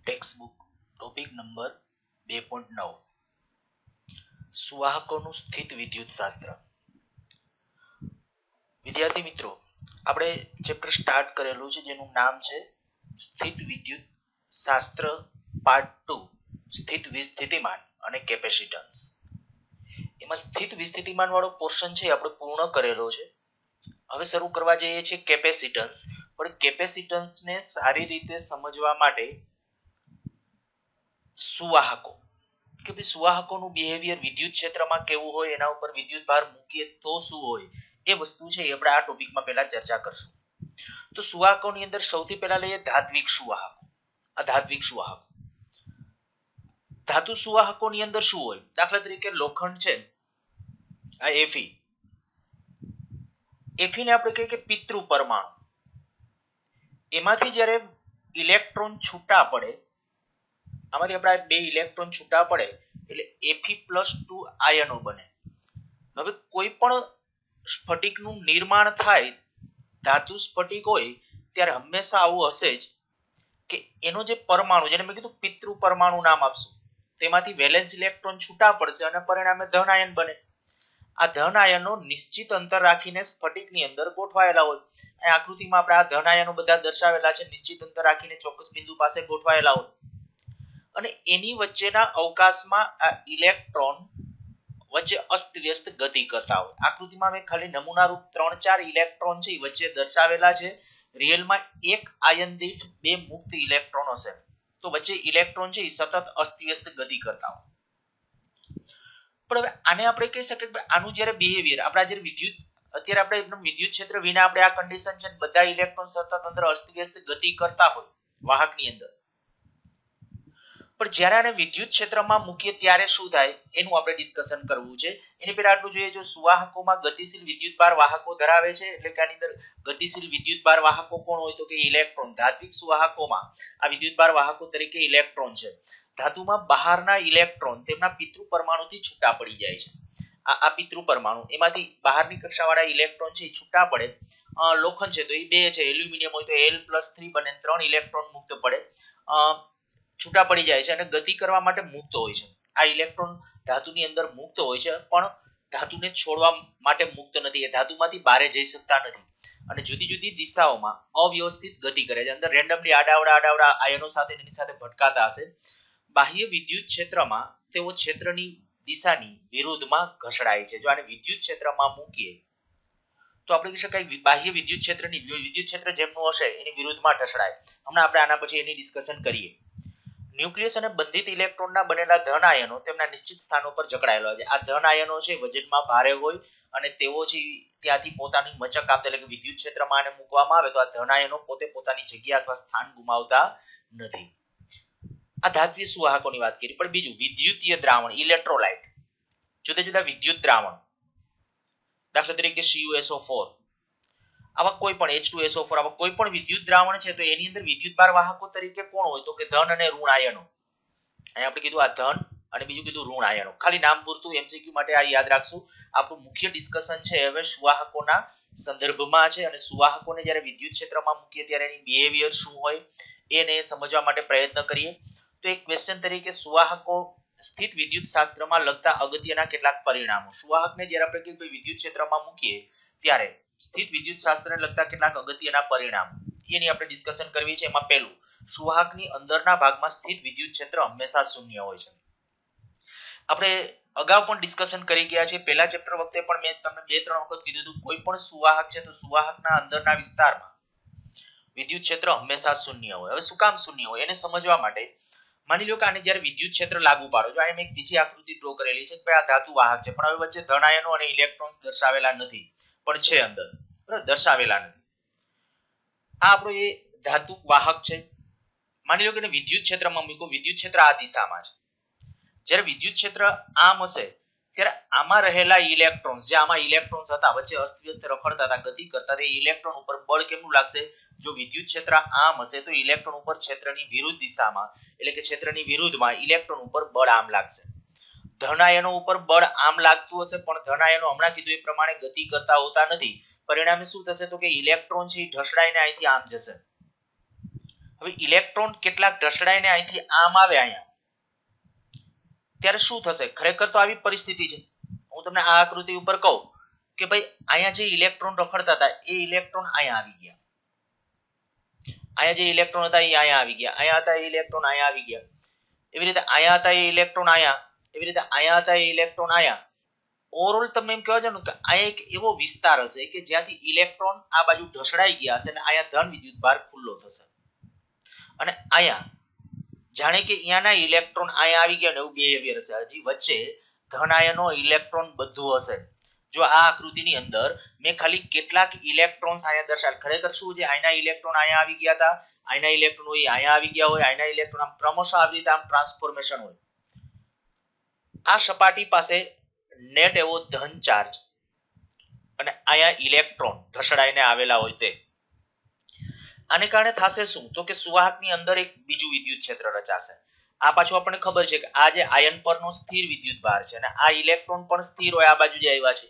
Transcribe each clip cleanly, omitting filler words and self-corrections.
Text book topic number 2.9 સુવાહકોનું સ્થિત વિદ્યુત શાસ્ત્ર. વિદ્યાર્થી મિત્રો, આપણે ચેપ્ટર સ્ટાર્ટ કરેલું છે જેનું નામ છે સ્થિત વિદ્યુત શાસ્ત્ર પાર્ટ 2 સ્થિત વિસ્થિતિમાન અને કેપેસિટન્સ. એમાં સ્થિત વિસ્થિતિમાન વાળો પોર્શન છે આપણે પૂર્ણ કરેલો છે. હવે શરૂ કરવા જઈએ છીએ કેપેસિટન્સ. પણ કેપેસિટન્સ ને સારી રીતે સમજવા માટે સુવાહકો કે ભાઈ સુવાહકોનું બિહેવિયર વિદ્યુત ક્ષેત્રમાં કેવું હોય, એના ઉપર વિદ્યુત ભાર મૂકીએ તો શું હોય, એ વસ્તુ છે એ આપણે આ ટોપિકમાં પહેલા ચર્ચા કરશું. તો સુવાહકોની અંદર સૌથી પહેલા લઈએ ધાત્વિક સુવાહકો. આ ધાત્વિક સુવાહકો, ધાતુ સુવાહકોની અંદર શું હોય? દાખલા તરીકે લોખંડ છે, આ એફી. એફી ને આપણે કહીએ કે પિતૃ પરમાણુ. એમાંથી જ્યારે ઇલેક્ટ્રોન છૂટા પડે, આમાંથી આપણા બે ઇલેક્ટ્રોન છૂટા પડે એટલે Fe+2 આયનો બને. હવે કોઈ પણ સ્ફટિકનું નિર્માણ થાય, ધાતુ સ્ફટિક હોય ત્યારે હંમેશા આવું હશે જ કે એનો જે પરમાણુ, જેને મેં કીધું પિતૃ પરમાણુ નામ આપશું, તેમાંથી વેલેન્સ ઇલેક્ટ્રોન છૂટા પડશે અને પરિણામે ધન આયન બને. આ ધન આયનો નિશ્ચિત અંતર રાખીને સ્ફટિકની અંદર ગોઠવાયેલા હોય. આ આકૃતિમાં આપણે આ ધન આયનો બધા દર્શાવેલા છે, નિશ્ચિત અંતર રાખીને ચોક્કસ બિંદુ પાસે ગોઠવાયેલા હોય. અને એની વચ્ચેના અવકાશમાં આ ઇલેક્ટ્રોન વચ્ચે અસ્તવ્યસ્ત ગતિ કરતા હોય. આકૃતિમાં મેં ખાલી નમૂના રૂપ 3-4 ઇલેક્ટ્રોન છે એ વચ્ચે દર્શાવેલા છે. રિયલમાં એક આયન દીઠ 2 મુક્ત ઇલેક્ટ્રોન હશે. તો વચ્ચે ઇલેક્ટ્રોન છે એ સતત અસ્તવ્યસ્ત ગતિ કરતા હોય. પણ હવે આને આપણે કહી શકીએ કે આનું જ્યારે બિહેવિયર, આપણા જે વિદ્યુત, અત્યારે આપણે એકદમ વિદ્યુત ક્ષેત્ર વિના આપણે આ કન્ડિશન છે, બધા ઇલેક્ટ્રોન સતત અંદર અસ્તવ્યસ્ત ગતિ કરતા હોય વાહકની અંદર. પણ જ્યારે આને વિદ્યુત ક્ષેત્રમાં મૂકીએ ત્યારે શું થાય એનું આપણે ડિસ્કશન કરવું છે. એની પહેલા આટલું જોઈએ, જો સુવાહકોમાં ગતિશીલ વિદ્યુતભાર વાહકો ધરાવે છે, એટલે કે આની અંદર ગતિશીલ વિદ્યુતભાર વાહકો કોણ હોય તો કે ઇલેક્ટ્રોન. ધાત્વિક સુવાહકોમાં આ વિદ્યુતભાર વાહકો તરીકે ઇલેક્ટ્રોન છે. ધાતુમાં બહારના ઇલેક્ટ્રોન તેમના પિતૃ પરમાણુથી છૂટા પડી જાય છે. આ પિતૃ પરમાણુ, એમાંથી બહારની કક્ષાવાળા ઇલેક્ટ્રોન છે એ છૂટા પડે. લોખંડ છે તો એ 2 છે, એલ્યુમિનિયમ હોય તો Al+3 બને, 3 ઇલેક્ટ્રોન મુક્ત પડે, છૂટા પડી જાય છે અને ગતિ કરવા માટે મુક્ત હોય છે. આ ઇલેક્ટ્રોન ધાતુની અંદર મુક્ત હોય છે, પણ ધાતુને છોડવા માટે મુક્ત નથી. એ ધાતુમાંથી બહાર જઈ શકતા નથી અને જુદી જુદી દિશાઓમાં અવ્યવસ્થિત ગતિ કરે છે. અંદર રેન્ડમલી આડાવડા આયનો સાથે એની સાથે ભટકાતા હશે. બાહ્ય વિદ્યુત ક્ષેત્રમાં તેઓ ક્ષેત્રની દિશાની વિરુદ્ધમાં ઘસડાય છે. જો આને વિદ્યુત ક્ષેત્રમાં મૂકીએ તો આપણે કહી શકાય બાહ્ય વિદ્યુત ક્ષેત્રની, વિદ્યુત ક્ષેત્ર જેમનું હશે એની વિરુદ્ધમાં ઘસડાય. હમણાં આપણે આના પછી એની ડિસ્કશન કરીએ. ન્યુક્લિયસ અને બંધિત ઇલેક્ટ્રોનના બનેલા ધન આયનો તેમના નિશ્ચિત સ્થાનો પર જકડાયેલા હોય છે. આ ધન આયનો છે વજનમાં ભારે હોય અને તેઓ છે ત્યાંથી પોતાની મચક આપતા, એટલે કે વિદ્યુત ક્ષેત્રમાં આને મૂકવામાં આવે તો આ ધન આયનો પોતે પોતાની જગ્યા અથવા સ્થાન ગુમાવતા નથી. આ ધાત્વિક સુવાહકોની વાત કરી. પણ બીજું વિદ્યુતીય દ્રાવણ, ઇલેક્ટ્રોલાઇટ, જુદા જુદા વિદ્યુત દ્રાવણ, દાખલા તરીકે CuSO4, આવા કોઈ પણ H2SO4, આવા કોઈ પણ વિદ્યુત દ્રાવણ છે તો એની અંદર વિદ્યુતભાર વાહકો તરીકે કોણ હોય તો કે ધન અને ઋણ આયનો. અહીંયા આપણે કીધું આ ધન અને બીજું કીધું ઋણ આયનો. ખાલી નામ પૂરતું MCQ માટે આ યાદ રાખશું. આપણું મુખ્ય ડિસ્કશન છે હવે સુવાહકોના સંદર્ભમાં છે અને સુવાહકોને જ્યારે વિદ્યુત ક્ષેત્રમાં મૂકીએ ત્યારે એની બિહેવિયર શું હોય એને સમજવા માટે પ્રયત્ન કરીએ. તો એક ક્વેશ્ચન તરીકે સુવાહકો સ્થિત વિદ્યુત શાસ્ત્રમાં લગતા અગત્યના કેટલાક પરિણામો. સુવાહકને જ્યારે આપણે કહીએ વિદ્યુત ક્ષેત્રમાં મૂકીએ ત્યારે સ્થિત વિદ્યુત શાસ્ત્રને લગતા કેટલાક અગત્યના પરિણામો એની આપણે ડિસ્કશન કરવી છે. એમાં પહેલું, સુવાહકની અંદરના ભાગમાં સ્થિત વિદ્યુત ક્ષેત્ર હંમેશા શૂન્ય હોય છે. આપણે અગાઉ પણ ડિસ્કશન કરી ગયા છે, પહેલા ચેપ્ટર વખતે પણ મેં તમને 2-3 વખત કીધું હતું, કોઈ પણ સુવાહક છે તો સુવાહકના અંદરના વિસ્તારમાં વિદ્યુત ક્ષેત્ર હંમેશા શૂન્ય હોય. હવે શું કામ શૂન્ય હોય એને સમજવા માટે માની લો કે આને જ્યારે વિદ્યુત ક્ષેત્ર લાગુ પાડો, જો આ મેં એક બીજી આકૃતિ ડ્રો કરેલી છે કે આ ધાતુ વાહક છે, પણ હવે વચ્ચે ધન આયનો અને ઇલેક્ટ્રોન્સ દર્શાવેલા નથી, પણ છે અંદર, બરાબર, દર્શાવેલા નથી. આ આપણો એ ધાતુ વાહક છે. માની લો કે વિદ્યુત ક્ષેત્રમાં મૂકો, વિદ્યુત ક્ષેત્ર આ દિશામાં છે. જ્યારે વિદ્યુત ક્ષેત્ર આમ હશે ત્યારે આમાં રહેલા ઇલેક્ટ્રોન્સ, જે આમાં ઇલેક્ટ્રોન્સ હતા વચ્ચે અસ્તવ્યસ્ત રખડતા હતા, ગતિ કરતા હતા, ઇલેક્ટ્રોન ઉપર બળ કેમનું લાગશે? જો વિદ્યુત ક્ષેત્ર આમ હશે તો ઇલેક્ટ્રોન ઉપર ક્ષેત્રની વિરુદ્ધ દિશામાં, એટલે કે ક્ષેત્રની વિરુદ્ધમાં ઇલેક્ટ્રોન ઉપર બળ આમ લાગશે. ધન આયનો ઉપર બળ આમ લાગતું હશે, પણ ધન આયનો હમણાં કીધું એ પ્રમાણે ગતિ કરતા હોતા નથી. પરિણામે શું થશે તો કે ઇલેક્ટ્રોન છે એ ઢસડાઈને અહીંથી આમ જશે. હવે ઇલેક્ટ્રોન કેટલાક ઢસડાઈને અહીંથી આમ આવે અહીંયા, ત્યારે શું થશે? ખરેખર તો આવી પરિસ્થિતિ છે. હું તમને આ આકૃતિ ઉપર કહું કે ભાઈ અહીંયા જે ઇલેક્ટ્રોન રખડતા હતા એ ઇલેક્ટ્રોન અહીંયા આવી ગયા, અહીંયા જે ઇલેક્ટ્રોન હતા એ અહીંયા આવી ગયા, અહીંયા હતા એ ઇલેક્ટ્રોન અહીંયા આવી ગયા, એવી રીતે અહીંયા હતા એ ઇલેક્ટ્રોન અહીંયા, એવી રીતે અહીંયા હતા એ ઇલેક્ટ્રોન અહીંયા. ઓવરઓલ તમને એમ કહેવાય છે ને કે આ એક એવો વિસ્તાર હશે કે જ્યાંથી ઇલેક્ટ્રોન આ બાજુ ઢસડાઈ ગયા હશે અને અહીંયા ધન વિદ્યુત ભાર ખુલ્લો થશે, અને અહીંયા જાણે કે અહીંયાના ઇલેક્ટ્રોન અહીંયા આવી ગયા ને એવું બિહેવિયર હશે. હજી વચ્ચે ધન આયનો ઇલેક્ટ્રોન બધું હશે. જો આ આકૃતિની અંદર મેં ખાલી કેટલાક ઇલેક્ટ્રોન્સ અહીંયા દર્શાવેલ, ખરેખર શું છે અહીંના ઇલેક્ટ્રોન અહીંયા આવી ગયા હતા, અહીંના ઇલેક્ટ્રોન હોય અહીંયા આવી ગયા હોય, અહીંના ઇલેક્ટ્રોન આમ ક્રમશઃ આવી રીતે આમ ટ્રાન્સફોર્મેશન હોય. આ સપાટી પાસે નેટ એવો ધન ચાર્જ અને અહીંયા ઇલેક્ટ્રોન ઢસડાઈને આવેલા હોય તે. આને કારણે થશે શું? તો કે સુવાહકની અંદર એક બીજું વિદ્યુત ક્ષેત્ર રચાશે. આ પાછું આપણને ખબર છે કે આ જે આયન પરનો સ્થિર વિદ્યુત ભાર છે અને આ ઇલેક્ટ્રોન પણ સ્થિર હોય, આ બાજુ જે આવ્યા છે,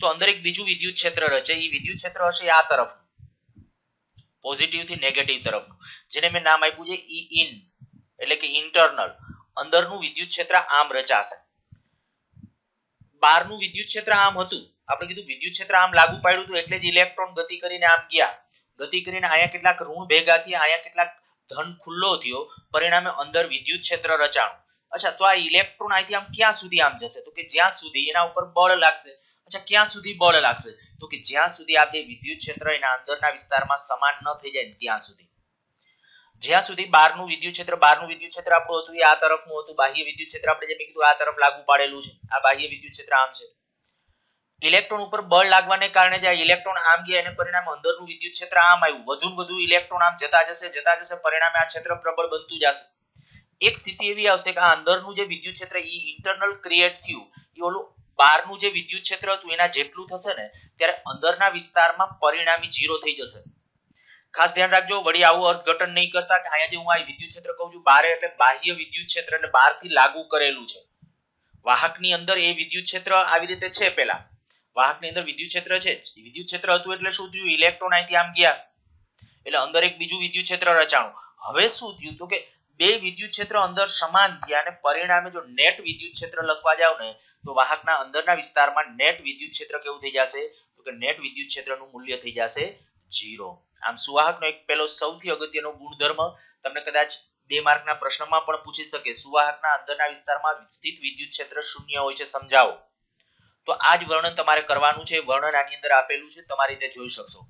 તો અંદર એક બીજું વિદ્યુત ક્ષેત્ર રચે. એ વિદ્યુત ક્ષેત્ર હશે આ તરફનું, પોઝિટિવ થી નેગેટિવ તરફનું, જેને મેં નામ આપ્યું છે ઈ ઇન, એટલે કે ઇન્ટરનલ. અંદરનું વિદ્યુત ક્ષેત્ર આમ રચાશે. બહારનું વિદ્યુત ક્ષેત્ર આમ હતું, આપણે કીધું વિદ્યુત ક્ષેત્ર આમ લાગુ પાડ્યું હતું એટલે જ ઇલેક્ટ્રોન ગતિ કરીને આમ ગયા, ગતિ કરીને અહીંયા કેટલાક ઋણ ભેગા થયા, અહીંયા કેટલાક ધન ખુલ્લો થયો, પરિણામે અંદર વિદ્યુત ક્ષેત્ર રચાણું. અચ્છા, તો આ ઇલેક્ટ્રોન અહીંથી આમ ક્યાં સુધી આમ જશે? તો કે જ્યાં સુધી એના ઉપર બળ લાગશે. અચ્છા, ક્યાં સુધી બળ લાગશે? તો કે જ્યાં સુધી આ બે વિદ્યુત ક્ષેત્ર એના અંદરના વિસ્તારમાં સમાન ન થઈ જાય ત્યાં સુધી. જ્યાં સુધી બહારનું વિદ્યુત ક્ષેત્ર આપણું હતું એ આ તરફનું હતું, બાહ્ય વિદ્યુત ક્ષેત્ર આપણે જેમ કીધું આ તરફ લાગુ પાડેલું છે, આ બાહ્ય વિદ્યુત ક્ષેત્ર આમ છે. ઇલેક્ટ્રોન ઉપર બળ લાગવાને કારણે જે ઇલેક્ટ્રોન આમ ગયા એને પરિણામે અંદરનું વિદ્યુત ક્ષેત્ર આમ આવ્યું, વધુ ને વધુ ઇલેક્ટ્રોન આમ જતા જશે, પરિણામે આ ક્ષેત્ર પ્રબળ બનતું જશે. એક સ્થિતિ એવી આવશે કે આ અંદરનું જે વિદ્યુત ક્ષેત્ર ઈ ઇન્ટરનલ ક્રિએટ થયું, એ ઓલું બહારનું જે વિદ્યુત ક્ષેત્ર હતું એના જેટલું થશે ને, ત્યારે અંદરના વિસ્તારમાં પરિણામી 0 થઈ જશે. ખાસ ધ્યાન રાખજો, વળી આવું અર્થઘટન નહીં કરતા કે અહીંયા જે હું આ વિદ્યુત ક્ષેત્ર કહું છું બહાર એટલે બાહ્ય વિદ્યુત ક્ષેત્ર, એટલે બહારથી લાગુ કરેલું છે. વાહકની અંદર એ વિદ્યુત ક્ષેત્ર આવી રીતે છે. પેલા વાહકની અંદર વિદ્યુત ક્ષેત્ર છે, વિદ્યુત ક્ષેત્ર હતું એટલે શું થયું? ઇલેક્ટ્રોન અહીંથી આમ ગયા એટલે અંદર એક બીજું વિદ્યુત ક્ષેત્ર રચાણું. હવે શું થયું? તો કે બે વિદ્યુત ક્ષેત્ર અંદર સમાન થયા અને પરિણામે જો નેટ વિદ્યુત ક્ષેત્ર લખવા જાવ ને તો વાહકના અંદરના વિસ્તારમાં નેટ વિદ્યુત ક્ષેત્ર કેવું થઈ જશે? તો કે નેટ વિદ્યુત ક્ષેત્રનું મૂલ્ય થઈ જશે 0. આમ સુવાહકનો એક પેલો સૌથી અગત્યનો ગુણધર્મ તમને કદાચ 2 માર્કના પ્રશ્નમાં પણ પૂછી શકે, સુવાહકના અંદરના વિસ્તારમાં સ્થિત વિદ્યુત ક્ષેત્ર 0 હોય છે, સમજાવો. તો આ જ વર્ણન તમારે કરવાનું છે. વર્ણન આની અંદર આપેલું છે, તમારી રીતે જોઈ શકશો.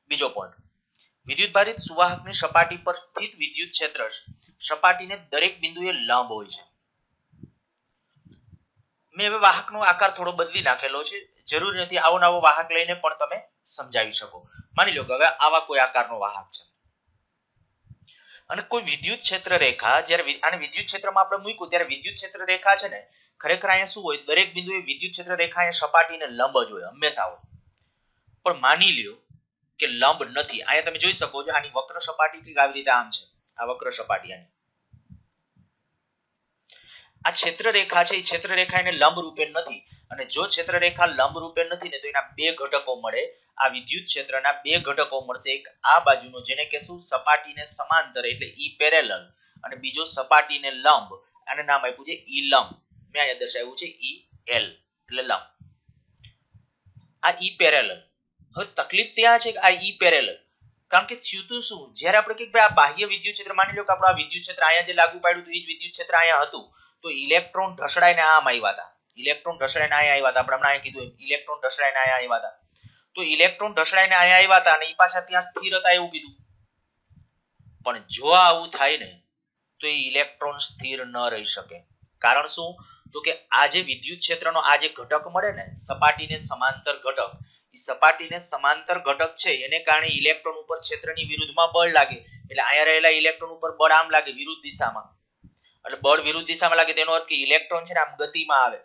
બીજો પોઈન્ટ, વિદ્યુતભારિત સુવાહકની સપાટી પર સ્થિત વિદ્યુત ક્ષેત્ર સપાટીને દરેક બિંદુએ લંબ હોય છે. મેં હવે વાહકનો આકાર થોડો બદલી નાખેલો છે, જરૂરી નથી આવો નવો વાહક લઈને પણ તમે સમજાવી શકો. માની લો કે હવે આવા કોઈ આકારનો વાહક છે અને કોઈ વિદ્યુત ક્ષેત્ર રેખા, જ્યારે આને વિદ્યુત ક્ષેત્રમાં આપણે મૂક્યું ત્યારે વિદ્યુત ક્ષેત્ર રેખા છે ને, ખરેખર અહીંયા શું હોય? દરેક બિંદુએ વિદ્યુત ક્ષેત્ર રેખા અહીંયા સપાટીને લંબ જ હોય, હંમેશા હોય. પણ માની લ્યો કે લંબ નથી. અહીંયા તમે જોઈ શકો છો આની વક્ર સપાટી કંઈક આવી રીતે આમ છે, આ વક્ર સપાટી આની. આ ક્ષેત્ર રેખા છે, એ ક્ષેત્ર રેખા એને લંબ રૂપે નથી, અને જો ક્ષેત્ર રેખા લંબ રૂપે નથી ને તો એના બે ઘટકો મળે. આ વિદ્યુત ક્ષેત્રના બે ઘટકો મળશે, એક આ બાજુનો જેને કહેશું સપાટીને સમાંતર એટલે ઈ પેરેલલ, અને બીજો સપાટીને લંબ, આને નામ આપ્યું છે ઈ લંબ. મેં અહીંયા દર્શાવ્યું છે ઈ એલ એટલે લંબ. આ ઈ પેરેલલ. હવે તકલીફ ત્યાં છે કે આ ઈ પેરેલલ, કારણ કે થયું તો શું? જ્યારે આપણે કહીએ ભાઈ આ બાહ્ય વિદ્યુત ક્ષેત્ર, માની લો કે આપણું આ વિદ્યુત ક્ષેત્ર અહીંયા જે લાગુ પાડ્યું હતું એ જ વિદ્યુત ક્ષેત્ર અહીંયા હતું, તો ઇલેક્ટ્રોન ઢસડાઈને આમ આવ્યા હતા, ઇલેક્ટ્રોન ઢસડાઈને અહીંયા આવ્યા હતા. આપણે હમણાં અહીંયા કીધું ઇલેક્ટ્રોન ઢસડાઈને અહીંયા આવ્યા હતા, તો ઇલેક્ટ્રોન ઢસડાઈને અહીંયા આવ્યા હતા અને એ પાછા ત્યાં સ્થિર હતા એવું કીધું. પણ જો આવું થાય ને તો એ ઇલેક્ટ્રોન સ્થિર ન રહી શકે. કારણ શું? તો કે આ જે વિદ્યુત ક્ષેત્રનો આ જે ઘટક મળે ને, સપાટીને સમાંતર ઘટક, એ સપાટીને સમાંતર ઘટક છે એને કારણે ઇલેક્ટ્રોન ઉપર ક્ષેત્રની વિરુદ્ધમાં બળ લાગે, એટલે અહીંયા રહેલા ઇલેક્ટ્રોન ઉપર બળ આમ લાગે વિરુદ્ધ દિશામાં, એટલે બળ વિરુદ્ધ દિશામાં લાગે તેનો અર્થ કે ઇલેક્ટ્રોન છે ને આમ ગતિમાં આવે.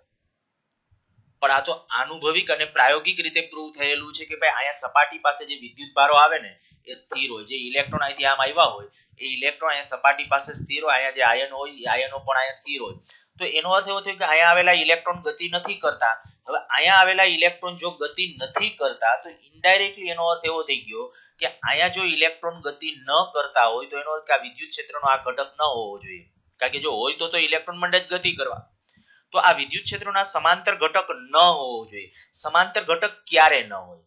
પણ આ તો આનુભવિક અને પ્રાયોગિક રીતે પ્રૂવ થયેલું છે કે ભાઈ અહીંયા સપાટી પાસે જે વિદ્યુત ભારો આવે ને એ સ્થિર હોય. જે ઇલેક્ટ્રોન અહીંથી આમ આવ્યા હોય એ ઇલેક્ટ્રોન અહીંયા સપાટી પાસે સ્થિર હોય, અહીંયા જે આયન હોય એ આયનો પણ અહીંયા સ્થિર હોય. તો એનો અર્થ એવો થયો કે અહીંયા આવેલા ઇલેક્ટ્રોન ગતિ નથી કરતા. હવે અહીંયા આવેલા ઇલેક્ટ્રોન જો ગતિ નથી કરતા તો ઇનડાયરેક્ટલી એનો અર્થ એવો થઈ ગયો કે અહીંયા જો ઇલેક્ટ્રોન ગતિ ન કરતા હોય તો એનો અર્થ કે આ વિદ્યુત ક્ષેત્રનો આ ઘટક ન હોવો જોઈએ, કારણ કે જો હોય તો ઇલેક્ટ્રોન મંડે જ ગતિ કરવા. તો આ વિદ્યુત ક્ષેત્રના સમાંતર ઘટક ન હોવો જોઈએ. સમાંતર ઘટક ક્યારે ન હોય?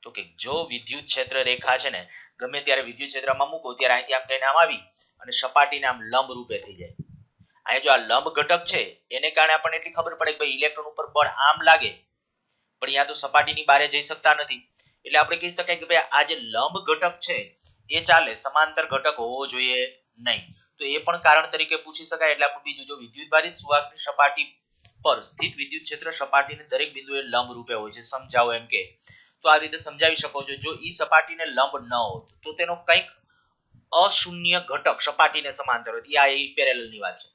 તો કે જો વિદ્યુત ક્ષેત્ર રેખા છે ને ગમે ત્યારે વિદ્યુત ક્ષેત્રમાં મૂકો ત્યારે અહીંથી આમ થઈને આમ આવી અને સપાટીને આમ લંબ રૂપે થઈ જાય. અહીંયા જો આ લંબ ઘટક છે એને કારણે આપણને એટલી ખબર પડે કે ભાઈ ઇલેક્ટ્રોન ઉપર બળ આમ લાગે પણ અહીંયા તો સપાટીની બહાર જઈ શકતા નથી. એટલે આપણે કહી શકાય કે ભાઈ આ જે લંબ ઘટક છે એ ચાલે, સમાંતર ઘટક હોવો જોઈએ નહીં. તો એ પણ કારણ તરીકે પૂછી શકાય. એટલે આપણું બીજું, જો વિદ્યુતભારિત સુવાહકની સપાટી પર સ્થિત વિદ્યુત ક્ષેત્ર સપાટીને દરેક બિંદુએ લંબ રૂપે હોય છે, સમજાવો એમ કે. તો આ રીતે સમજાવી શકો છો. જો ઈ સપાટીને લંબ ન હોત તો તેનો કંઈક અશૂન્ય ઘટક સપાટીને સમાંતર હોત. આ પેરેલલની વાત છે.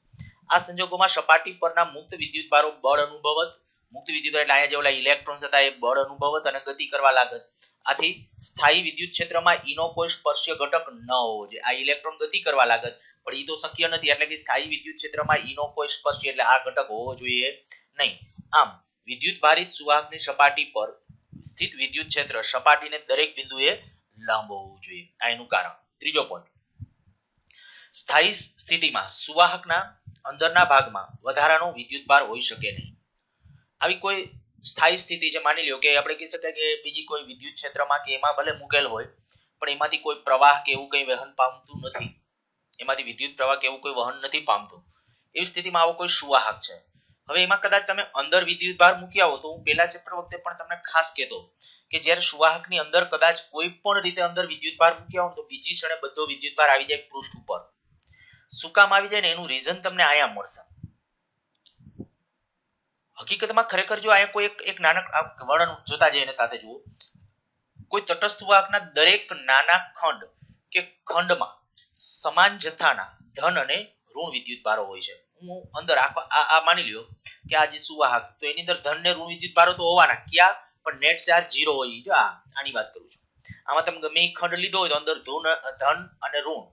આ સંજોગોમાં સપાટી પરના મુક્ત વિદ્યુતભારો બળ અનુભવત, મુક્ત વિદ્યુતભાર એટલે અહીંયા જે ઓલા ઇલેક્ટ્રોન્સ હતા એ બળ અનુભવત અને ગતિ કરવા લાગત. આથી સ્થાયી વિદ્યુત ક્ષેત્રમાં ઈનો કોઈ સ્પર્શીય ઘટક ન હોવો જોઈએ. આ ઇલેક્ટ્રોન ગતિ કરવા લાગત પણ ઈ તો શક્ય નથી, એટલે કે સ્થાયી વિદ્યુત ક્ષેત્રમાં ઈનો કોઈ સ્પર્શીય એટલે આ ઘટક હોવો જોઈએ નહીં. આમ વિદ્યુતભારિત સુવાહકની સપાટી પર સ્થિત વિદ્યુત ક્ષેત્ર સપાટીને દરેક બિંદુએ લંબ હોવું જોઈએ. આ એનું કારણ. ત્રીજો પોઈન્ટ, સ્થાયી સ્થિતિમાં સુવાહકના અંદરના ભાગમાં વધારાનો વિદ્યુતભાર હોઈ શકે નહીં. આવી કોઈ સ્થાયી સ્થિતિ છે, માની લ્યો કે આપણે કહી શકાય કે બીજી કોઈ વિદ્યુત ક્ષેત્રમાં કે એમાં ભલે મૂકેલ હોય પણ એમાંથી કોઈ પ્રવાહ કે એવું કંઈ વહન પામતું નથી, એમાંથી વિદ્યુત પ્રવાહ કે એવું કોઈ વહન નથી પામતું. એવી સ્થિતિમાં આવો કોઈ સુવાહક છે. હવે એમાં કદાચ તમે અંદર વિદ્યુતભાર મૂક્યા હો તો હું પહેલા ચેપ્ટર વખતે પણ તમને ખાસ કહેતો કે જ્યારે સુવાહકની અંદર કદાચ કોઈ પણ રીતે અંદર વિદ્યુતભાર મૂક્યા હોય તો બીજી ક્ષણે બધો વિદ્યુતભાર આવી જાય પૃષ્ઠ ઉપર. શું કામ આવી જાય ને એનું રીઝન તમને અહીંયા મળશે. હકીકતમાં ખરેખર જો અહીંયા કોઈ એક નાના વર્ણન જોતા જઈને સાથે જુઓ, કોઈ તટસ્થ વાહકના દરેક નાના ખંડ કે ખંડમાં સમાન જથ્થાના ધન અને ઋણ વિદ્યુતભારો હોય છે. હું અંદર આ માની લ્યો કે આ જે સુવાહક તો એની અંદર ધન ને ઋણ વિદ્યુતભારો તો હોવાના, ક્યાં પણ નેટ ચાર્જ 0 હોય. જો આની વાત કરું છું. આમાં તમે ગમે ખંડ લીધો હોય તો અંદર ધન અને ઋણ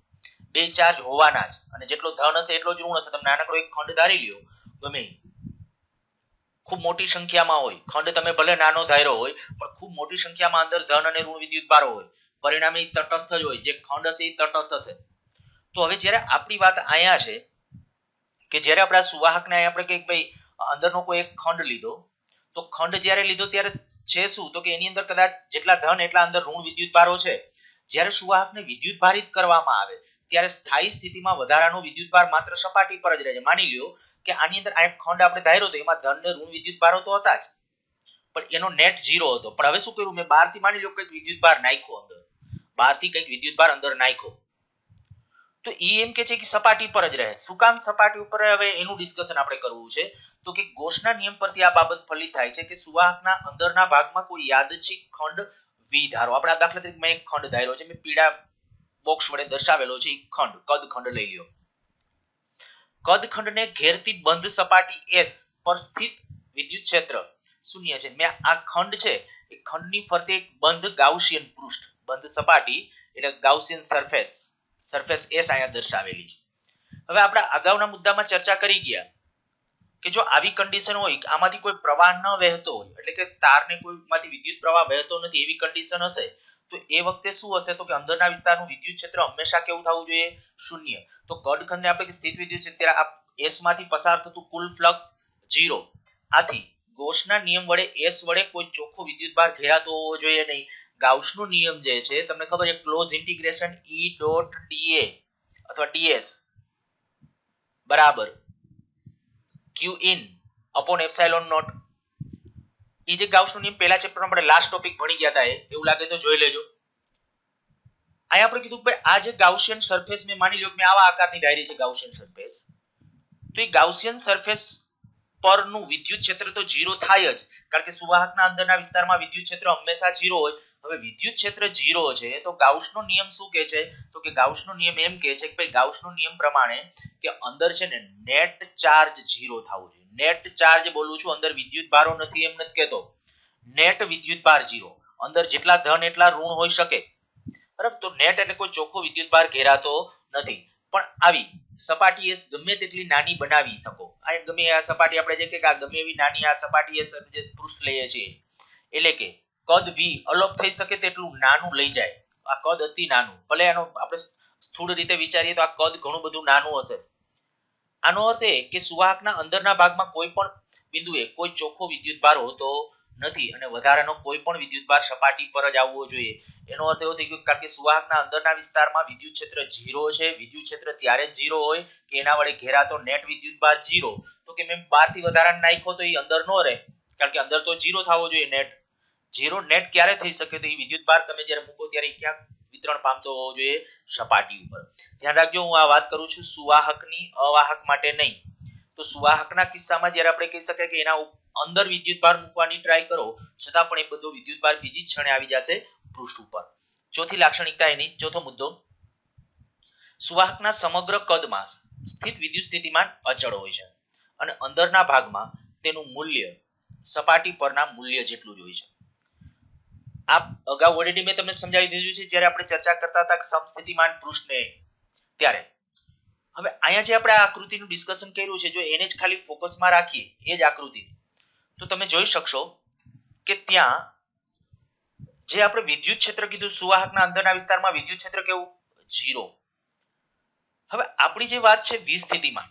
બે ચાર્જ હોવાના જ, અને જેટલો ધન હશે એટલો જ ઋણ હશે. તમે નાનકડો એક ખંડ ધારી લ્યો, ગમે ખૂબ મોટી સંખ્યામાં હોય ખંડ, તમે ભલે નાનો ધાર્યો હોય પણ ખૂબ મોટી સંખ્યામાં અંદર ધન અને ઋણ વિદ્યુતભારો હોય, પરિણામે તટસ્થ જ હોય. જે ખંડ હશે એ તટસ્થ હશે. તો હવે જ્યારે આપણી વાત અહીંયા છે કે જ્યારે આપણે આ સુવાહકને આપણે કહીએ ભાઈ અંદરનો કોઈ એક ખંડ લીધો, તો ખંડ જ્યારે લીધો ત્યારે છે શું, તો કે એની અંદર કદાચ જેટલા ધન એટલા અંદર ઋણ વિદ્યુતભારો છે. જ્યારે સુવાહકને વિદ્યુતભારિત કરવામાં આવે ત્યારે સ્થાયી સ્થિતિમાં વધારાનો વિદ્યુતભાર માત્ર સપાટી પર જ રહે છે. માની લ્યો કે આની અંદર આ ખંડ આપણે ધાર્યો તો એમાં ધન ને ઋણ વિદ્યુતભારો તો હતા જ પણ એનો નેટ 0 હતો. પણ હવે શું કર્યું મેં, બહારથી માની લ્યો કંઈક વિદ્યુતભાર નાખ્યો અંદર, બહારથી કંઈક વિદ્યુતભાર અંદર નાખ્યો તો એ એમ કે છે કે સપાટી પર જ રહે. શું કામ સપાટી ઉપર? હવે એનું ડિસ્કશન આપણે કરવું છે. તો કે ગોસના નિયમ પરથી આ બાબત ફલિત થાય છે કે સુવાહકના અંદરના ભાગમાં કોઈ યાદચ્છિક ખંડ વી ધારો. આપણે આ દાખલા તરીકે મેં એક ખંડ ધાર્યો છે, મેં પીળા બોક્સ વડે દર્શાવેલો છે. એક ખંડ, કદ ખંડ લઈ લ્યો. કદ ખંડને ઘેરતી બંધ સપાટી S પર સ્થિત વિદ્યુત ક્ષેત્ર શૂન્ય છે. મેં આ ખંડ છે એ ખંડની ફરતે એક બંધ ગાઉસિયન પૃષ્ઠ, બંધ સપાટી એટલે ગાઉસિયન સરફેસ S અહીંયા દર્શાવેલી છે. હવે આપણે અગાઉના મુદ્દામાં ચર્ચા કરી ગયા કે જો આવી કન્ડિશન હોય કે આમાંથી કોઈ પ્રવાહ ન વહેતો હોય, એટલે કે તારને કોઈમાંથી વિદ્યુત પ્રવાહ વહેતો નથી, એવી કન્ડિશન હશે તો એ વખતે શું હશે, તો કે અંદરના વિસ્તારનું વિદ્યુત ક્ષેત્ર હંમેશા કેવું થવું જોઈએ? શૂન્ય. તો કદખંડને આપણે સ્થિત વિદ્યુત ક્ષેત્ર S માંથી પસાર થતું કુલ ફ્લક્સ 0. આથી ગૌસના નિયમ વડે S વડે કોઈ ચોખ્ખો વિદ્યુતભાર ઘેરાતો હોવો જોઈએ નહીં. ગાઉસનો નિયમ જે છે તમને ખબર છે, ક્લોઝ ઇન્ટિગ્રેશન E.dA અથવા ds બરાબર q in upon epsilon naught. એ જે ગાઉસનો નિયમ પહેલા ચેપ્ટરમાં આપણે લાસ્ટ ટોપિક ભણી ગયા હતા, એવું લાગે તો જોઈ લેજો. અહીંયા આપણે કીધું કે આ જે ગાઉસિયન સરફેસ મેં માની લ્યો કે મેં આવા આકારની ધારી છે ગાઉસિયન સરફેસ, તો એ ગાઉસિયન સરફેસ પરનું વિદ્યુત ક્ષેત્ર તો 0 થાય જ, કારણ કે સુવાહકના અંદરના વિસ્તારમાં વિદ્યુત ક્ષેત્ર હંમેશા 0 હોય. હવે વિદ્યુત ક્ષેત્ર 0 છે તો ગાઉસનો નિયમ શું કહે છે, તો કે ગાઉસનો નિયમ એમ કહે છે કે ભાઈ ગાઉસનો નિયમ પ્રમાણે કે અંદર છે ને નેટ ચાર્જ 0 થવું જોઈએ. નેટ ચાર્જ બોલું છું, અંદર વિદ્યુત ભારો નથી એમ નથી કહેતો, નેટ વિદ્યુત ભાર 0. અંદર જેટલા ધન એટલા ઋણ હોઈ શકે, બરાબર. તો નેટ એટલે કોઈ ચોખ્ખો વિદ્યુત ભાર ઘેરાતો નથી. પણ આવી સપાટી S ગમે તેટલી નાની બનાવી શકો. આ ગમે આ સપાટી આપણે જે કે આ ગમે એવી નાની આ સપાટી S જે પૃષ્ઠ લઈએ છીએ, એટલે કે કદ v અલગ થઈ શકે તેટલું નાનું લઈ જાય. આ કદ અતિ નાનું, ભલે એનો આપણે સ્થૂળ રીતે વિચારીએ તો આ કદ ઘણું બધું નાનું હશે. આનો અર્થ એ કે સુવાહકના અંદરના ભાગમાં કોઈ પણ બિંદુએ કોઈ ચોખ્ખો વિદ્યુતભાર હોતો નથી અને વધારાનો કોઈ પણ વિદ્યુતભાર સપાટી પર જ આવવો જોઈએ. એનો અર્થ એવો થઈ ગયો કારણ કે સુવાહકના અંદરના વિસ્તારમાં વિદ્યુત ક્ષેત્ર 0 છે. વિદ્યુત ક્ષેત્ર ત્યારે જ 0 હોય કે એના વડે ઘેરાતો નેટ વિદ્યુતભાર 0. તો કે મેં 12 થી વધારાનો નાખ્યો તો એ અંદર નો રહે, કારણ કે અંદર તો 0 થવો જોઈએ નેટ. 0 નેટ ક્યારે થઈ શકે? તો એ વિદ્યુતભાર તમે જ્યારે મૂકો ત્યારે ક્યાંક વિતરણ પામતો હોવો જોઈએ સપાટી ઉપર. ધ્યાન રાખજો, હું આ વાત કરું છું સુવાહકની, અવાહક માટે નહીં. તો સુવાહકના કિસ્સામાં જ્યારે આપણે કહી શકાય કે એના અંદર વિદ્યુતભાર મૂકવાની ટ્રાય કરો છતાં પણ એ બધો વિદ્યુતભાર બીજી જ ક્ષણે આવી જશે પૃષ્ઠ ઉપર. ચોથી લાક્ષણિકતા એની, ચોથો મુદ્દો, સુવાહકના સમગ્ર કદમાં સ્થિત વિદ્યુત સ્થિતિમાન અચળ હોય છે અને અંદરના ભાગમાં તેનું મૂલ્ય સપાટી પરના મૂલ્ય જેટલું જ હોય છે. આ અગાઉ ઓલરેડી મેં તમને સમજાવી દીધું છે જ્યારે આપણે ચર્ચા કરતા હતા સમસ્થિતિમાન પૃષ્ઠને ત્યારે. હવે અહીંયા જે આપણે આ આકૃતિનું ડિસ્કશન કર્યું છે, જો એને જ ખાલી ફોકસમાં રાખીએ એ જ આકૃતિ, તો તમે જોઈ શકશો કે ત્યાં જે આપણે વિદ્યુત ક્ષેત્ર કીધું સુવાહકના અંદરના વિસ્તારમાં વિદ્યુત ક્ષેત્ર કેવું? 0. હવે આપણી જે વાત છે વીજ સ્થિતિમાન,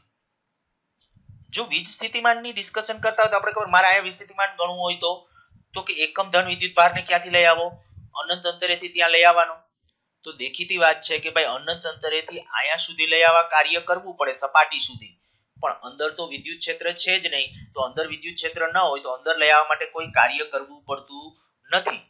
જો વીજ સ્થિતિમાનની ડિસ્કશન કરતા હોય તો આપણે ખબર મારે અહીંયા વીજ સ્થિતિમાન ગણવું હોય તો કે એકમ ધન વિદ્યુતભારને ક્યાંથી લઈ આવો? અનંત અંતરેથી ત્યાં લઈ આવવાનો. તો દેખીતી વાત છે કે ભાઈ અનંત અંતરેથી અહીંયા સુધી લઈ આવવા કાર્ય કરવું પડે સપાટી સુધી, પણ અંદર તો વિદ્યુત ક્ષેત્ર છે જ નહીં. તો અંદર વિદ્યુત ક્ષેત્ર ન હોય તો અંદર લઈ આવવા માટે કોઈ કાર્ય કરવું પડતું નથી.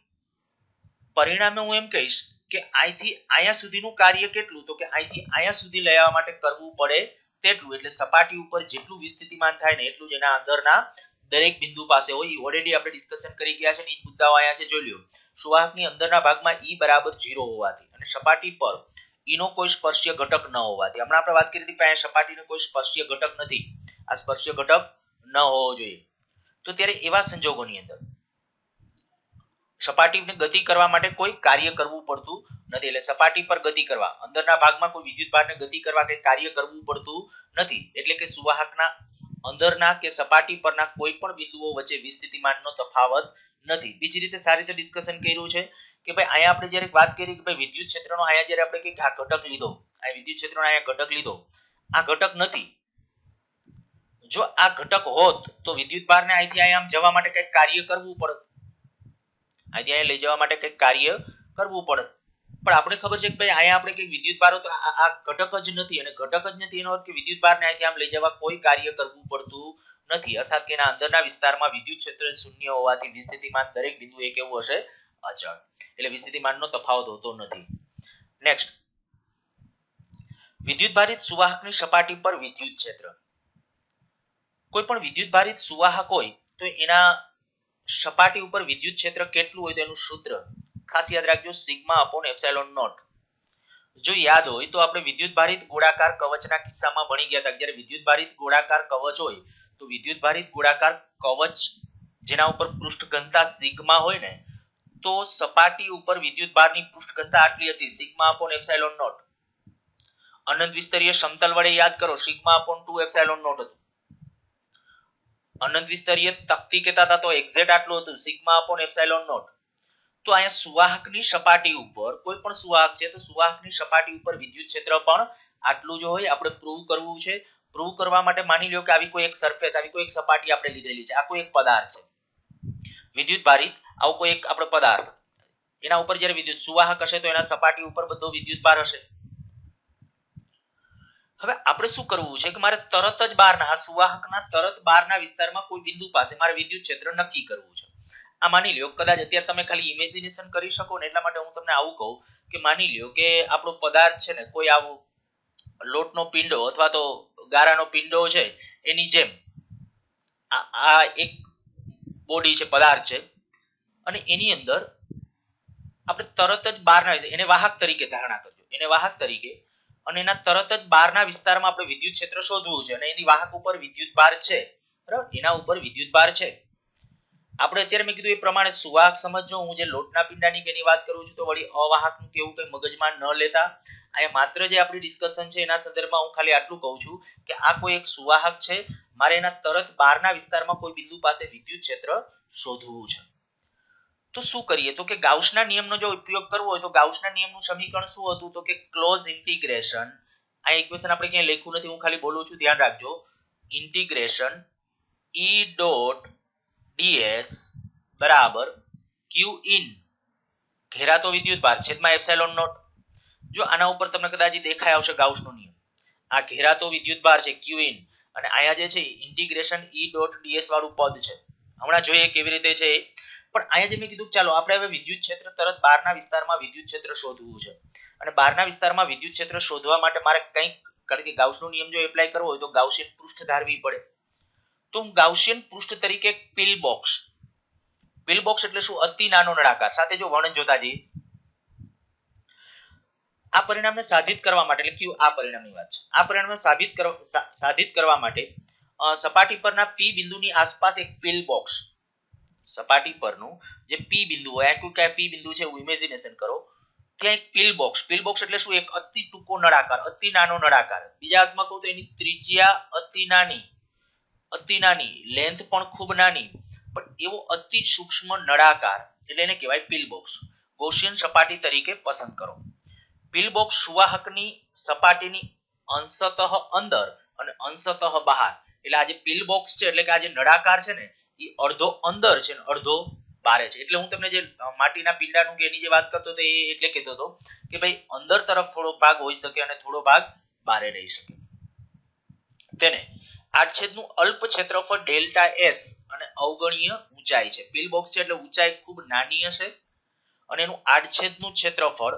પરિણામે હું એમ કહીશ કે અહીંથી અહીંયા સુધીનું કાર્ય કેટલું? તો કે અહીંથી અહીંયા સુધી લઈ આવવા માટે કરવું પડે તેટલું. એટલે સપાટી ઉપર જેટલું વિસ્થિતિમાન થાય ને એટલું જ એના અંદરના દરેક બિંદુ પાસે હોય. ઓલરેડી આપણે ડિસ્કશન કરી ગયા છે ને એ મુદ્દાઓ અહીંયા છે, જોઈ લ્યો. સુવાહકની અંદરના ભાગમાં E બરાબર 0 હોવાથી અને સપાટી પર E નો કોઈ સ્પર્શીય ઘટક ન હોવાથી, હમણાં આપણે વાત કરી હતી કે અહીંયા સપાટીનો કોઈ સ્પર્શીય ઘટક નથી, આ સ્પર્શીય ઘટક ન હોવો જોઈએ. તો ત્યારે એવા સંજોગોની અંદર સપાટીને ગતિ કરવા માટે કોઈ કાર્ય કરવું પડતું નથી. એટલે સપાટી પર ગતિ કરવા, અંદરના ભાગમાં કોઈ વિદ્યુતભારને ગતિ કરવા કે કાર્ય કરવું પડતું નથી. એટલે કે સુવાહકના અંદરના કે સપાટી પરના કોઈ પણ બિંદુઓ વચ્ચે વિસ્થિતિમાનનો તફાવત નથી. બીજી રીતે સારી રીતે ડિસ્કશન કર્યું છે કે ભાઈ અહીંયા આપણે જ્યારે વાત કરી કે ભાઈ વિદ્યુત ક્ષેત્રનો અહીંયા જ્યારે આપણે કે આ ઘટક લીધો, આ વિદ્યુત ક્ષેત્રનો અહીંયા ઘટક લીધો, આ ઘટક નથી. જો આ ઘટક હોત તો વિદ્યુતભારને અહીંથી અહીંયા આમ જવા માટે કંઈક કાર્ય કરવું પડે, અહીંથી અહીંયા લઈ જવા માટે કંઈક કાર્ય કરવું પડે. પણ આપણે ખબર છે કે ભાઈ અહીંયા આપણે કંઈક વિદ્યુતભારો તો આ ઘટક જ નથી, અને ઘટક જ નથી એનો અર્થ કે વિદ્યુતભારને અહીંથી આમ લઈ જવા કોઈ કાર્ય કરવું પડતું નથી. અર્થાત કે એના અંદરના વિસ્તારમાં વિદ્યુત ક્ષેત્ર શૂન્ય હોવાથી વિસ્થિતિમાન દરેક બિંદુએ કેવું હશે? અચળ. એટલે વિસ્થિતિમાનનો તફાવત હોતો નથી. નેક્સ્ટ, વિદ્યુતભારિત સુવાહકની સપાટી પર વિદ્યુત ક્ષેત્ર. કોઈ પણ વિદ્યુતભારિત સુવાહક હોય તો એના સપાટી ઉપર વિદ્યુત ક્ષેત્ર કેટલું હોય તો એનું સૂત્ર ખાસ યાદ રાખજો, સિગ્મા અપોન એપ્સિલોન નોટ. જો યાદ હોય તો આપણે વિદ્યુતભારિત ગોળાકાર કવચના કિસ્સામાં ભણી ગયા હતા. જ્યારે વિદ્યુતભારિત ગોળાકાર કવચ હોય તો વિદ્યુતભારિત ગોળાકાર કવચ જેના ઉપર પૃષ્ઠ ઘનતા સિગ્મા હોય ને, તો સપાટી ઉપર વિદ્યુતભારની પૃષ્ઠ ઘનતા આટલી હતી, સિગ્મા અપોન એપ્સિલોન નોટ. અનંત વિસ્તરીય સમતલ વડે યાદ કરો, સિગ્મા અપોન 2 એપ્સિલોન નોટ હતું. અનંત વિસ્તરીય તકતી કહેતા હતા તો એક્ઝેક્ટ આટલું હતું, સિગ્મા અપોન એપ્સિલોન નોટ. તો અહીંયા સુવાહકની સપાટી ઉપર કોઈ પણ સુવાહક છે તો સુવાહકની સપાટી ઉપર વિદ્યુત ક્ષેત્ર પણ આટલું જ હોય. આપણે પ્રૂવ કરવું છે. પ્રૂવ કરવા માટે માની લ્યો કે આવી કોઈ એક સરફેસ, આવી કોઈ એક સપાટી આપણે લીધેલી છે, આ કોઈ એક પદાર્થ છે વિદ્યુતભારિત, આવો કોઈ એક આપણો પદાર્થ, એના ઉપર જ્યારે વિદ્યુત સુવાહક હશે તો એના સપાટી ઉપર બધો વિદ્યુતભાર હશે. હવે આપણે શું કરવું છે કે મારે તરત જ બહારના આ સુવાહકના તરત બહારના વિસ્તારમાં કોઈ બિંદુ પાસે મારે વિદ્યુત ક્ષેત્ર નક્કી કરવું છે. આ માની લ્યો, કદાચ અત્યારે તમે ખાલી ઇમેજિનેશન કરી શકો ને એટલા માટે હું તમને આવું કહું કે માની લ્યો કે આપણો પદાર્થ છે ને કોઈ આવું લોટનો પિંડો અથવા તો ગારાનો પિંડો છે, એની જેમ આ એક બોડી છે, પદાર્થ છે, અને એની અંદર આપણે તરત જ બહારના એને વાહક તરીકે ધારણા કરજો, એને વાહક તરીકે, અને એના તરત જ બહારના વિસ્તારમાં આપણે વિદ્યુત ક્ષેત્ર શોધવું છે અને એની વાહક ઉપર વિદ્યુતભાર છે, બરાબર, એના ઉપર વિદ્યુતભાર છે. આપણે અત્યારે મેં કીધું એ પ્રમાણે સુવાહક સમજો. હું જે લોટના પિંડાની કેની વાત કરું છું તો વળી અવાહકનું કેવું કઈ મગજમાં ન લેતા. અહીંયા માત્ર જે આપણી ડિસ્કશન છે એના સંદર્ભમાં હું ખાલી આટલું કહું છું કે આ કોઈ એક સુવાહક છે, મારે એના તરત બહારના વિસ્તારમાં કોઈ બિંદુ પાસે વિદ્યુત ક્ષેત્ર શોધવું છે. તો શું કરીએ તો કે ગાઉસના નિયમનો જો ઉપયોગ કરવો હોય તો ગાઉસના નિયમનું સમીકરણ શું હતું તો કે ક્લોઝ ઇન્ટિગ્રેશન, આ ઇક્વેશન આપણે ક્યાંય લખ્યું નથી, હું ખાલી બોલું છું, ધ્યાન રાખજો, ઇન્ટિગ્રેશન E ડોટ ds બરાબર q ઇન ઘેરાતો વિદ્યુતભાર છેદમાં એપ્સિલોન નોટ. જો આના ઉપર તમને કદાચ દેખાય આવશે ગાઉસનો નિયમ, આ ઘેરાતો વિદ્યુતભાર છે q ઇન અને અહીંયા જે છે ઇન્ટિગ્રેશન E ડોટ ds વાળું પદ છે. હમણાં જોઈએ કેવી રીતે છે. પણ અહીંયા જે મેં કીધું ચાલો આપણે હવે વિદ્યુત ક્ષેત્ર તરત બહારના વિસ્તારમાં વિદ્યુત ક્ષેત્ર શોધવું છે અને બહારના વિસ્તારમાં વિદ્યુત ક્ષેત્ર શોધવા માટે મારે કંઈક, કારણ કે ગાઉસનો નિયમ જો એપ્લાય કરવો હોય તો ગાઉસિયન પૃષ્ઠ ધારવી પડે. તો હું ગાઉસિયન પૃષ્ઠ તરીકે પિલ બોક્સ એટલે શું, અતિ નાનો નળાકાર, સાથે જો વર્ણન જોતા જઈએ, આ પરિણામને સાબિત કરવા માટે, એટલે કયું આ પરિણામની વાત છે, આ પરિણામને સાબિત કરવા માટે સપાટી પરના P બિંદુની આસપાસ એક પિલ બોક્સ, સપાટી પરનું જે P બિંદુ હોય, આ P બિંદુ છે એવું ઇમેજિનેશન કરો, ત્યાં એક પિલ બોક્સ એટલે શું, એક અતિ ટૂંકો નળાકાર, અતિ નાનો નળાકાર, બીજા અર્થમાં કહું તો એની ત્રિજ્યા અતિ નાની, લેન્થ પણ ખૂબ નાની, પણ એવો અતિ સૂક્ષ્મ નળાકાર એટલે એને કહેવાય પિલ બોક્સ, ગૌસિયન સપાટી તરીકે પસંદ કરો. પિલ બોક્સ સુવાહકની સપાટીની અંશતઃ અંદર અને અંશતઃ બહાર, એટલે આ જે પિલ બોક્સ છે એટલે કે આ જે નળાકાર છે ને એ અડધો અંદર છે ને અડધો બારે છે. એટલે હું તમને જે માટીના પિંડાનું કે એની જે વાત કરતો હતો એ એટલે કહેતો હતો કે ભાઈ અંદર તરફ થોડો ભાગ હોઈ શકે અને થોડો ભાગ બારે રહી શકે. તેને આડછેદનું અલ્પ ક્ષેત્રફળ ડેલ્ટા એસ અને અવગણ્ય ઊંચાઈ છે. પિલ બોક્સ છે એટલે ઊંચાઈ ખૂબ નાની હશે અને એનું આડછેદનું ક્ષેત્રફળ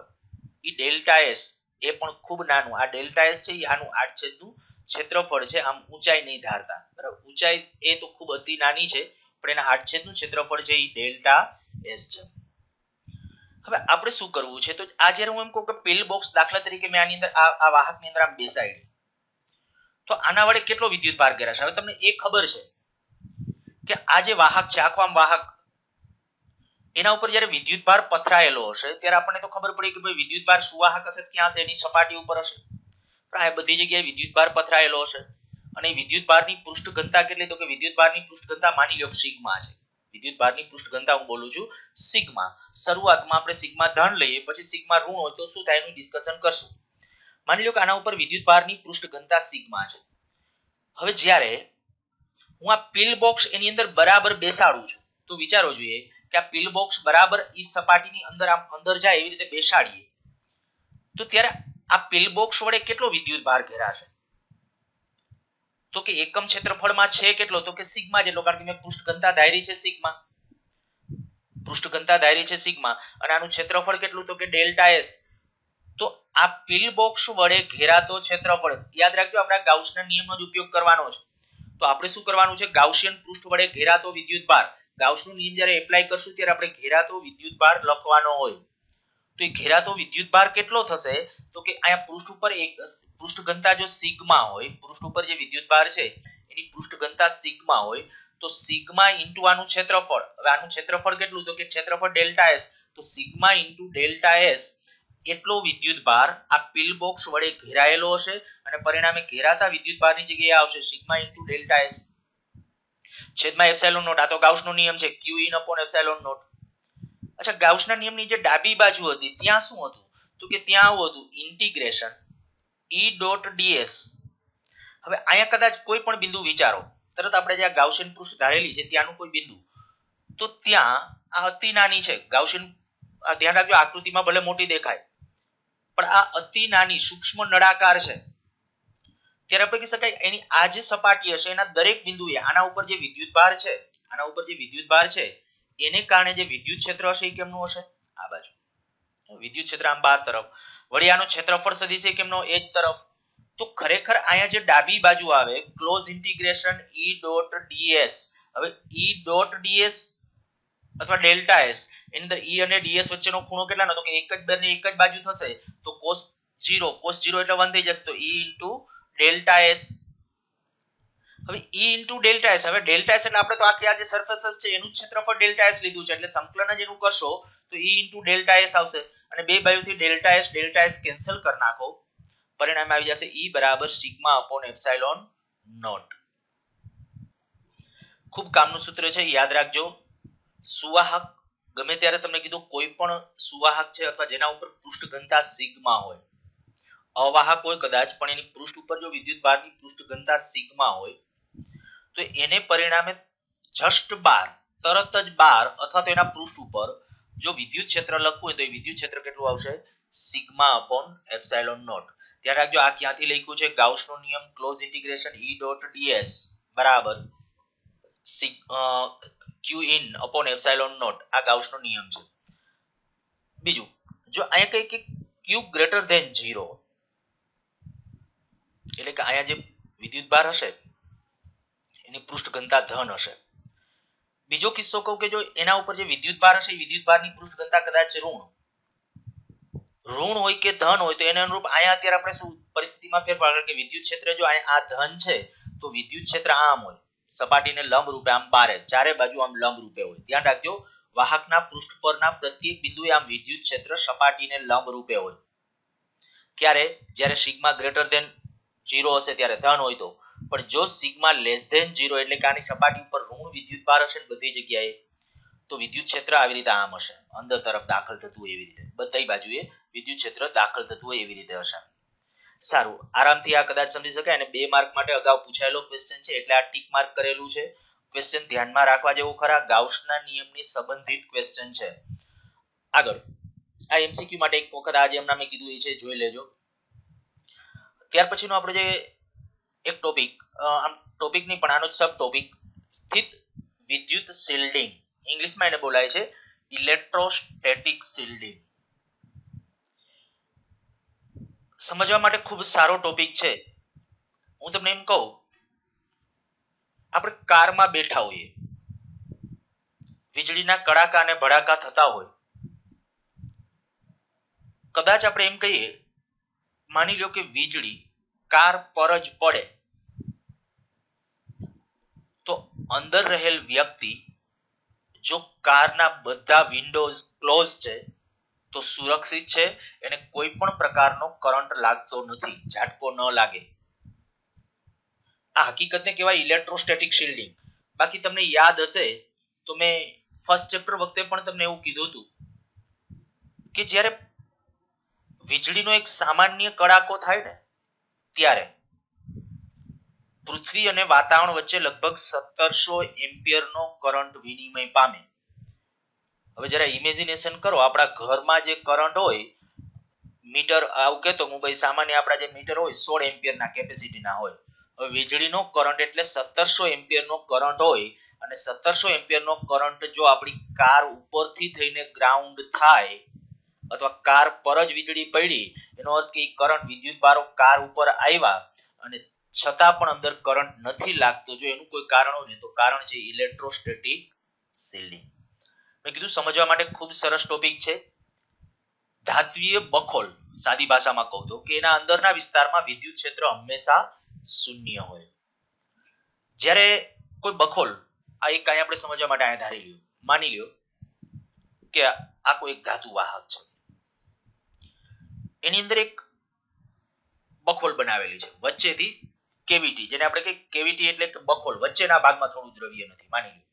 એ ડેલ્ટા એસ એ પણ ખૂબ નાનું, આ ડેલ્ટા એસ છે એ આનું આડછેદનું ક્ષેત્રફળ છે, આમ ઊંચાઈ નહીં ધારતા, બરાબર, ઊંચાઈ એ તો ખૂબ અતિ નાની છે પણ એના આડછેદનું ક્ષેત્રફળ છે એ ડેલ્ટા એસ છે. હવે આપણે શું કરવું છે તો આ જ્યારે હું એમ કહું કે પિલ બોક્સ, દાખલા તરીકે મેં આની અંદર આ વાહકની અંદર આમ બેસાડી, તો આના વડે કેટલો વિદ્યુત ભાર ઘેરાશે. હવે તમને એ ખબર છે કે આ જે વાહક છે, આખો આમ વાહક, એના ઉપર જ્યારે વિદ્યુત ભાર પથરાયેલો હશે ત્યારે આપણને તો ખબર પડી કે ભાઈ વિદ્યુત ભાર સુવાહક હશે ક્યાં હશે, એની સપાટી ઉપર હશે, પણ આ બધી જગ્યાએ વિદ્યુત ભાર પથરાયેલો હશે અને વિદ્યુત ભારની પૃષ્ઠ ઘનતા કેટલી, તો કે વિદ્યુત ભારની પૃષ્ઠ ઘનતા માની લો સિગ્મા છે, વિદ્યુત ભારની પૃષ્ઠ ઘનતા હું બોલું છું સિગ્મા. શરૂઆતમાં આપણે સિગ્મા ધન લઈએ, પછી સિગ્મા ઋણ હોય તો શું થાય એનું ડિસ્કશન કરશું. માની લો કે આના ઉપર વિદ્યુત ભારની પૃષ્ઠ ઘનતા સિગ્મા છે. હવે જ્યારે હું આ પિલ બોક્સ એની અંદર બરાબર બેસાડું છું તો વિચારો જોઈએ કે આ પિલ બોક્સ બરાબર ઈ સપાટીની અંદર આમ અંદર જાય એવી રીતે બેસાડીએ તો ત્યારે આ પિલ બોક્સ વડે કેટલો વિદ્યુત ભાર ઘેરાશે, તો કે એકમ ક્ષેત્રફળમાં છે કેટલો, તો કે સિગ્મા જેટલો, કારણ કે મેં પૃષ્ઠ ઘનતા ધારી છે સિગ્મા, અને આનું ક્ષેત્રફળ કેટલું, તો કે ડેલ્ટા એસ. તો આ પિલ બોક્સ વડે ઘેરાતો ક્ષેત્રફળ, યાદ રાખજો આપણે ગાઉસના નિયમનો જ ઉપયોગ કરવાનો છે, તો આપણે શું કરવાનું છે, ગાઉસિયન પૃષ્ઠ વડે ઘેરાતો વિદ્યુતભાર, ગાઉસનો નિયમ જ્યારે એપ્લાય કરશું ત્યારે આપણે ઘેરાતો વિદ્યુતભાર લખવાનો હોય. તો એ ઘેરાતો વિદ્યુતભાર કેટલો થશે, તો કે અહીંયા પૃષ્ઠ ઉપર એક પૃષ્ઠ ઘનતા જો સિગ્મા હોય, પૃષ્ઠ ઉપર જે વિદ્યુતભાર છે એની પૃષ્ઠ ઘનતા સિગ્મા હોય, તો સિગ્મા ઇન્ટુ આનું ક્ષેત્રફળ, હવે આનું ક્ષેત્રફળ કેટલું, તો કે ક્ષેત્રફળ ડેલ્ટા એસ, તો સિગ્મા ઇન્ટુ ડેલ્ટા એસ એટલો વિદ્યુતભાર આ પિલ બોક્સ વડે ઘેરાયેલો હશે અને પરિણામે ઘેરાતા વિદ્યુતભારની જગ્યાએ આવશે સિગ્મા ઇન્ટુ ડેલ્ટા એસ છેદમાં એપ્સિલોન નોટ. આ તો ગાઉસનો નિયમ છે, q in upon epsilon naught. અચ્છા, ગાઉસના નિયમની જે ડાબી બાજુ હતી ત્યાં શું હતું, તો કે ત્યાં આવું હતું ઇન્ટિગ્રેશન E ડોટ ds. હવે અહીંયા કદાચ કોઈ પણ બિંદુ વિચારો, તરત આપણે જે ગાઉસિયન પૃષ્ઠ ધારેલી છે ત્યાંનું કોઈ બિંદુ, તો ત્યાં આ અતિ નાની છે ગાઉસિયન, ધ્યાન રાખજો આકૃતિમાં ભલે મોટી દેખાય પણ આ અતિ નાની સૂક્ષ્મ નળાકાર છે, ત્યારે આપણે કહી શકાય એની આ જે સપાટી હશે એના દરેક બિંદુએ આના ઉપર જે વિદ્યુતભાર છે એને કારણે જે વિદ્યુત ક્ષેત્ર હશે એ કેમનું હશે, આ બાજુ વિદ્યુત ક્ષેત્ર આમ બહાર તરફ, વળી આનો ક્ષેત્રફળ સદિશ છે કેમનો, એક તરફ. તો ખરેખર અહીંયા જે ડાબી બાજુ આવે close integration E dot ds, હવે E ડોટ ds અથવા ડેલ્ટા એસ એની અંદર E અને ds વચ્ચેનો ખૂણો કેટલાનો, તો કે એક જ બાજુ થશે, તો cos 0 એટલે 1 થઈ જશે, તો E ઇન્ટુ ડેલ્ટા એસ. હવે E ઇન્ટુ ડેલ્ટા એસ, હવે ડેલ્ટા એસ એટલે આપણે તો આખી આ જે સરફેસ છે એનું ક્ષેત્રફળ ડેલ્ટા એસ લીધું છે એટલે સંકલન જ એનું કરશો તો E ઇન્ટુ ડેલ્ટા એસ આવશે અને બે બાજુથી ડેલ્ટા એસ કેન્સલ કરી નાખો, પરિણામે આવી જશે E બરાબર સિગ્મા અપોન એપ્સિલોન નોટ. ખૂબ કામનું સૂત્ર છે, યાદ રાખજો. સુવાહક ગમે ત્યારે તમને કીધું કોઈ પણ સુવાહક છે અથવા જેના ઉપર પૃષ્ઠ ઘનતા સિગ્મા હોય, અવાહક હોય કદાચ પણ એની પૃષ્ઠ ઉપર જો વિદ્યુત ભારની પૃષ્ઠ ઘનતા સિગ્મા હોય તો એને પરિણામે જસ્ટ બાર, તરત જ બાર અથવા તો એના પૃષ્ઠ ઉપર જો વિદ્યુત ક્ષેત્ર લખવું હોય તો એ વિદ્યુત ક્ષેત્ર કેટલું આવશે? Sigma upon epsilon naught. ધ્યાન રાખજો આ ક્યાંથી લખ્યું છે? ગાઉસનો નિયમ ક્લોઝ ઇન્ટિગ્રેશન E.ds બરાબર q in upon epsilon naught. આ ગાઉસનો નિયમ છે. બીજું જો અહીંયા કઈ કે q greater than 0 એટલે કે અહીંયા જે વિદ્યુત ભાર હશે એની પૃષ્ઠ ઘનતા ધન હશે. બીજો કિસ્સો કહું કે જો એના ઉપર જે વિદ્યુત ભાર હશે એ વિદ્યુત ભારની પૃષ્ઠ ઘનતા કદાચ ઋણ હોય કે ધન હોય તો એને અનુરૂપ અહીંયા અત્યારે આપણે શું પરિસ્થિતિમાં ફેરફાર કે વિદ્યુત ક્ષેત્ર જો આ ધન છે તો વિદ્યુત ક્ષેત્ર આમ હોય, સપાટીને લંબ રૂપે આમ બારે ચારે બાજુ આમ લંબ રૂપે હોય. ધ્યાન રાખજો વાહકના પૃષ્ઠ પરના પ્રત્યેક બિંદુએ આમ વિદ્યુત ક્ષેત્ર સપાટીને લંબ રૂપે હોય. ક્યારે? જ્યારે સિગ્મા ગ્રેટર ધેન 0 હશે ત્યારે ધન હોય તો, પણ જો સિગ્મા લેસ ધેન 0 એટલે કે આની સપાટી ઉપર ઋણ વિદ્યુત ભાર હશે ને બધી જગ્યાએ તો વિદ્યુત ક્ષેત્ર આવી રીતે આમ હશે, અંદર તરફ દાખલ થતું હોય એવી રીતે બધી બાજુએ વિદ્યુત ક્ષેત્ર દાખલ થતું હોય એવી રીતે હશે. સારું, આરામથી આ કદાચ સમજી શકાય અને 2 માર્ક માટે અગાઉ પૂછાયેલો ક્વેશ્ચન છે એટલે આ ટીક માર્ક કરેલું છે. ક્વેશ્ચન ધ્યાનમાં રાખવા જેવું ખરા, ગાઉસના નિયમની સંબંધિત ક્વેશ્ચન છે. આગળ આ એમસીક્યુ માટે એક વખત આજે એમના મેં કીધું એ છે જોઈ લેજો. ત્યાર પછીનો આપણે જે એક ટોપિક, આમ ટોપિક નહીં પણ આનો સબ ટોપિક સ્થિત વિદ્યુત શિલ્ડિંગ, ઇંગ્લિશમાં એને બોલાય છે ઇલેક્ટ્રોસ્ટેટિક શિલ્ડિંગ. સમજવા માટે ખૂબ સારો ટોપિક છે. હું તમને એમ કહું, આપણે કારમાં બેઠા હોઈએ, વીજળીના કડાકા અને ભડાકા થતા હોય, કદાચ આપણે એમ કહીએ માની લો કે વીજળી કાર પર જ પડે તો અંદર રહેલ વ્યક્તિ જો કારના બધા વિન્ડોઝ ક્લોઝ છે તો સુરક્ષિત છે, એને કોઈ પણ પ્રકારનો કરંટ લાગતો નથી, ઝાટકો ન લાગે. આ હકીકતને કહેવાય ઇલેક્ટ્રોસ્ટેટિક શિલ્ડિંગ. બાકી તમને યાદ હશે તો મેં ફર્સ્ટ ચેપ્ટર વખતે પણ તમને એવું કીધું હતું કે જ્યારે વીજળીનો એક સામાન્ય કડાકો થાય ને ત્યારે પૃથ્વી અને વાતાવરણ વચ્ચે લગભગ 1700 એમ્પિયરનો કરંટ વિનિમય પામે. હવે જરા ઇમેજિનેશન કરો, આપણા ઘરમાં જે કરંટ હોય મીટર, આવું કહેતો હું ભાઈ સામાન્ય આપણા જે મીટર હોય 16 એમ્પિયરના કેપેસિટીના હોય. હવે વીજળીનો કરંટ એટલે 1700 એમ્પિયરનો કરંટ હોય અને 1700 એમ્પિયરનો કરંટ જો આપણી કાર ઉપરથી થઈને ગ્રાઉન્ડ થાય અથવા કાર પર જ વીજળી પડી એનો અર્થ કે કરંટ વિદ્યુત ભારો કાર ઉપર આવ્યા અને છતાં પણ અંદર કરંટ નથી લાગતો, જો એનું કોઈ કારણ હોય ને તો કારણ છે ઇલેક્ટ્રોસ્ટેટિક શિલ્ડિંગ. મેં કીધું સમજવા માટે ખૂબ સરસ ટોપિક છે. ધાત્વીય બખોલ, સાદી ભાષામાં કહું તો કે એના અંદરના વિસ્તારમાં વિદ્યુત ક્ષેત્ર હંમેશા શૂન્ય હોય. જ્યારે કોઈ બખોલ, આ એક કાંઈ આપણે સમજવા માટે આ ધારી લ્યો, માની લ્યો કે આ કોઈ એક ધાતુ વાહક છે, એની અંદર એક બખોલ બનાવેલી છે, વચ્ચેથી કેવિટી, જેને આપણે કહીએ કેવિટી એટલે કે બખોલ, વચ્ચેના ભાગમાં થોડું દ્રવ્ય નથી. માની લો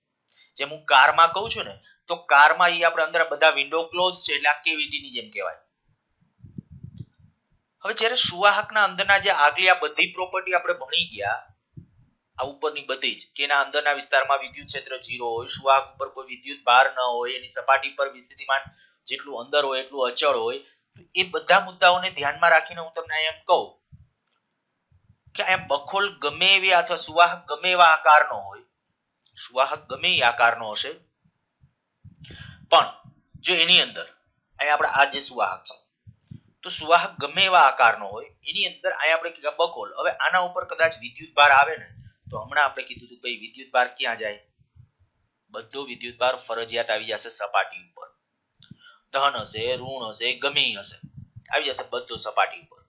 જેમ હું કારમાં કહું છું ને તો કારમાં ઈ આપણે અંદર બધા વિન્ડો ક્લોઝ છે એટલે આ કેવિટીની જેમ કહેવાય. હવે જ્યારે સુવાહકના અંદરના જે આગલી આ બધી પ્રોપર્ટી આપણે ભણી ગયા, આ ઉપરની બધી જ કે એના અંદરના વિસ્તારમાં વિદ્યુત ક્ષેત્ર 0 હોય, સુવાહક ઉપર કોઈ વિદ્યુત ભાર ન હોય, એની સપાટી પર વિસ્થિતિમાન જેટલું અંદર હોય એટલું અચળ હોય, એ બધા મુદ્દાઓને ધ્યાનમાં રાખીને હું તમને એમ કહું કે આ બખોલ ગમે એવી અથવા સુવાહક ગમે એવા આકારનો હોય, સુવાહક ગમે એ આકારનો હશે, પણ જો એની અંદર અહીંયા આપણે આ જે સુવાહક છે તો સુવાહક ગમે એવા આકારનો હોય, એની અંદર અહીંયા આપણે કીધું બખોલ. હવે આના ઉપર કદાચ વિદ્યુત ભાર આવે ને તો હમણાં આપણે કીધું હતું ભાઈ વિદ્યુત ભાર ક્યાં જાય? બધો વિદ્યુત ભાર ફરજિયાત આવી જશે સપાટી ઉપર, ધન હશે, ઋણ હશે, ગમે હશે, આવી જશે બધો સપાટી ઉપર.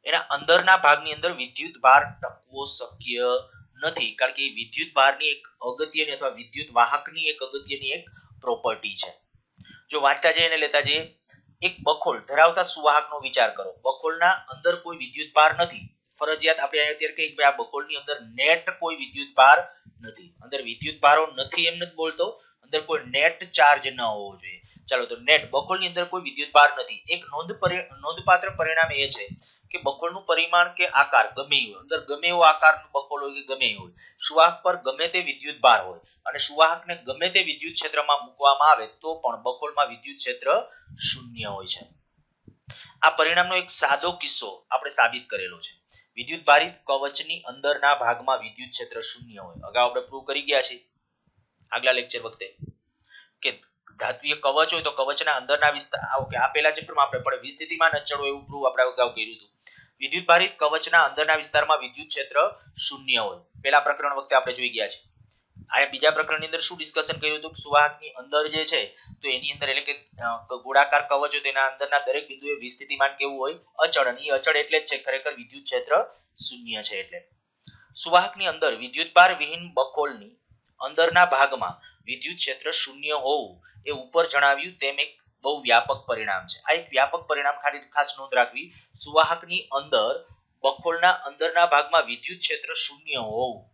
એના અંદરના ભાગની અંદર વિદ્યુત ભાર ટકવો શક્ય નથી, કારણ કે વિદ્યુત ભારની એક અગત્યની અથવા વિદ્યુત વાહકની એક અગત્યની એક પ્રોપર્ટી છે. જો વાંચતા જઈએ અને લેતા જઈએ, એક બખોલ ધરાવતા સુવાહકનો વિચાર કરો. બખોલના અંદર કોઈ વિદ્યુત ભાર નથી, ફરજિયાત આપણે અત્યારે કહીએ કે આ બખોલની અંદર નેટ કોઈ વિદ્યુત ભાર નથી. અંદર વિદ્યુત ભારો નથી એમ નથી બોલતો, અંદર કોઈ નેટ ચાર્જ ન હોવો જોઈએ. ચાલો તો નેટ બખોલની અંદર કોઈ વિદ્યુત ભાર નથી. એક નોંધપાત્ર પરિણામ એ છે કે બખોલનું પરિમાણ કે આકાર ગમે હોય, અંદર ગમે એવો આકારનો બખોલ હોય કે ગમે હોય, સુવાહક પર ગમે તે વિદ્યુત ભાર હોય અને સુવાહકને ગમે તે વિદ્યુત ક્ષેત્રમાં મૂકવામાં આવે તો પણ બખોલમાં વિદ્યુત ક્ષેત્ર શૂન્ય હોય છે. આ પરિણામનો એક સાદો કિસ્સો આપણે સાબિત કરેલો છે. વિદ્યુત ભારિત કવચની અંદરના ભાગમાં વિદ્યુત ક્ષેત્ર શૂન્ય હોય. અગાઉ આપણે પ્રૂવ કરી ગયા છે આગલા લેક્ચર વખતે કે ધાત્વિય કવચ હોય તો કવચના અંદરના વિસ્તાર આપેલા ચેપ્ટરમાં આપણે પણ વિસ્થિતિમાન અચળ હોય એવું પ્રૂવ આપણે અગાઉ કર્યું હતું. વિદ્યુત ભારિત કવચના અંદરના વિસ્તારમાં વિદ્યુત ક્ષેત્ર શૂન્ય હોય. પહેલા પ્રકરણ વખતે આપણે જોઈ ગયા છે. આ બીજા પ્રકરણની અંદર શું ડિસ્કશન કર્યું હતું? સુવાહકની અંદર જે છે તો એની અંદર એટલે કે ગોળાકાર કવચ હોય તેના અંદરના દરેક બિંદુએ વિસ્થિતિમાન કેવું હોય? અચળ. અને એ અચળ એટલે જ છે ખરેખર વિદ્યુત ક્ષેત્ર શૂન્ય છે. એટલે સુવાહકની અંદર વિદ્યુતભાર વિહીન બખોલની અંદરના ભાગમાં વિદ્યુત ક્ષેત્ર શૂન્ય હોવું એ ઉપર જણાવ્યું તેમ એક બહુ વ્યાપક પરિણામ છે. આ એક વ્યાપક પરિણામ ખાસ નોંધ રાખવી. સુવાહકની અંદર બખોલના અંદરના ભાગમાં વિદ્યુત ક્ષેત્ર શૂન્ય હોવું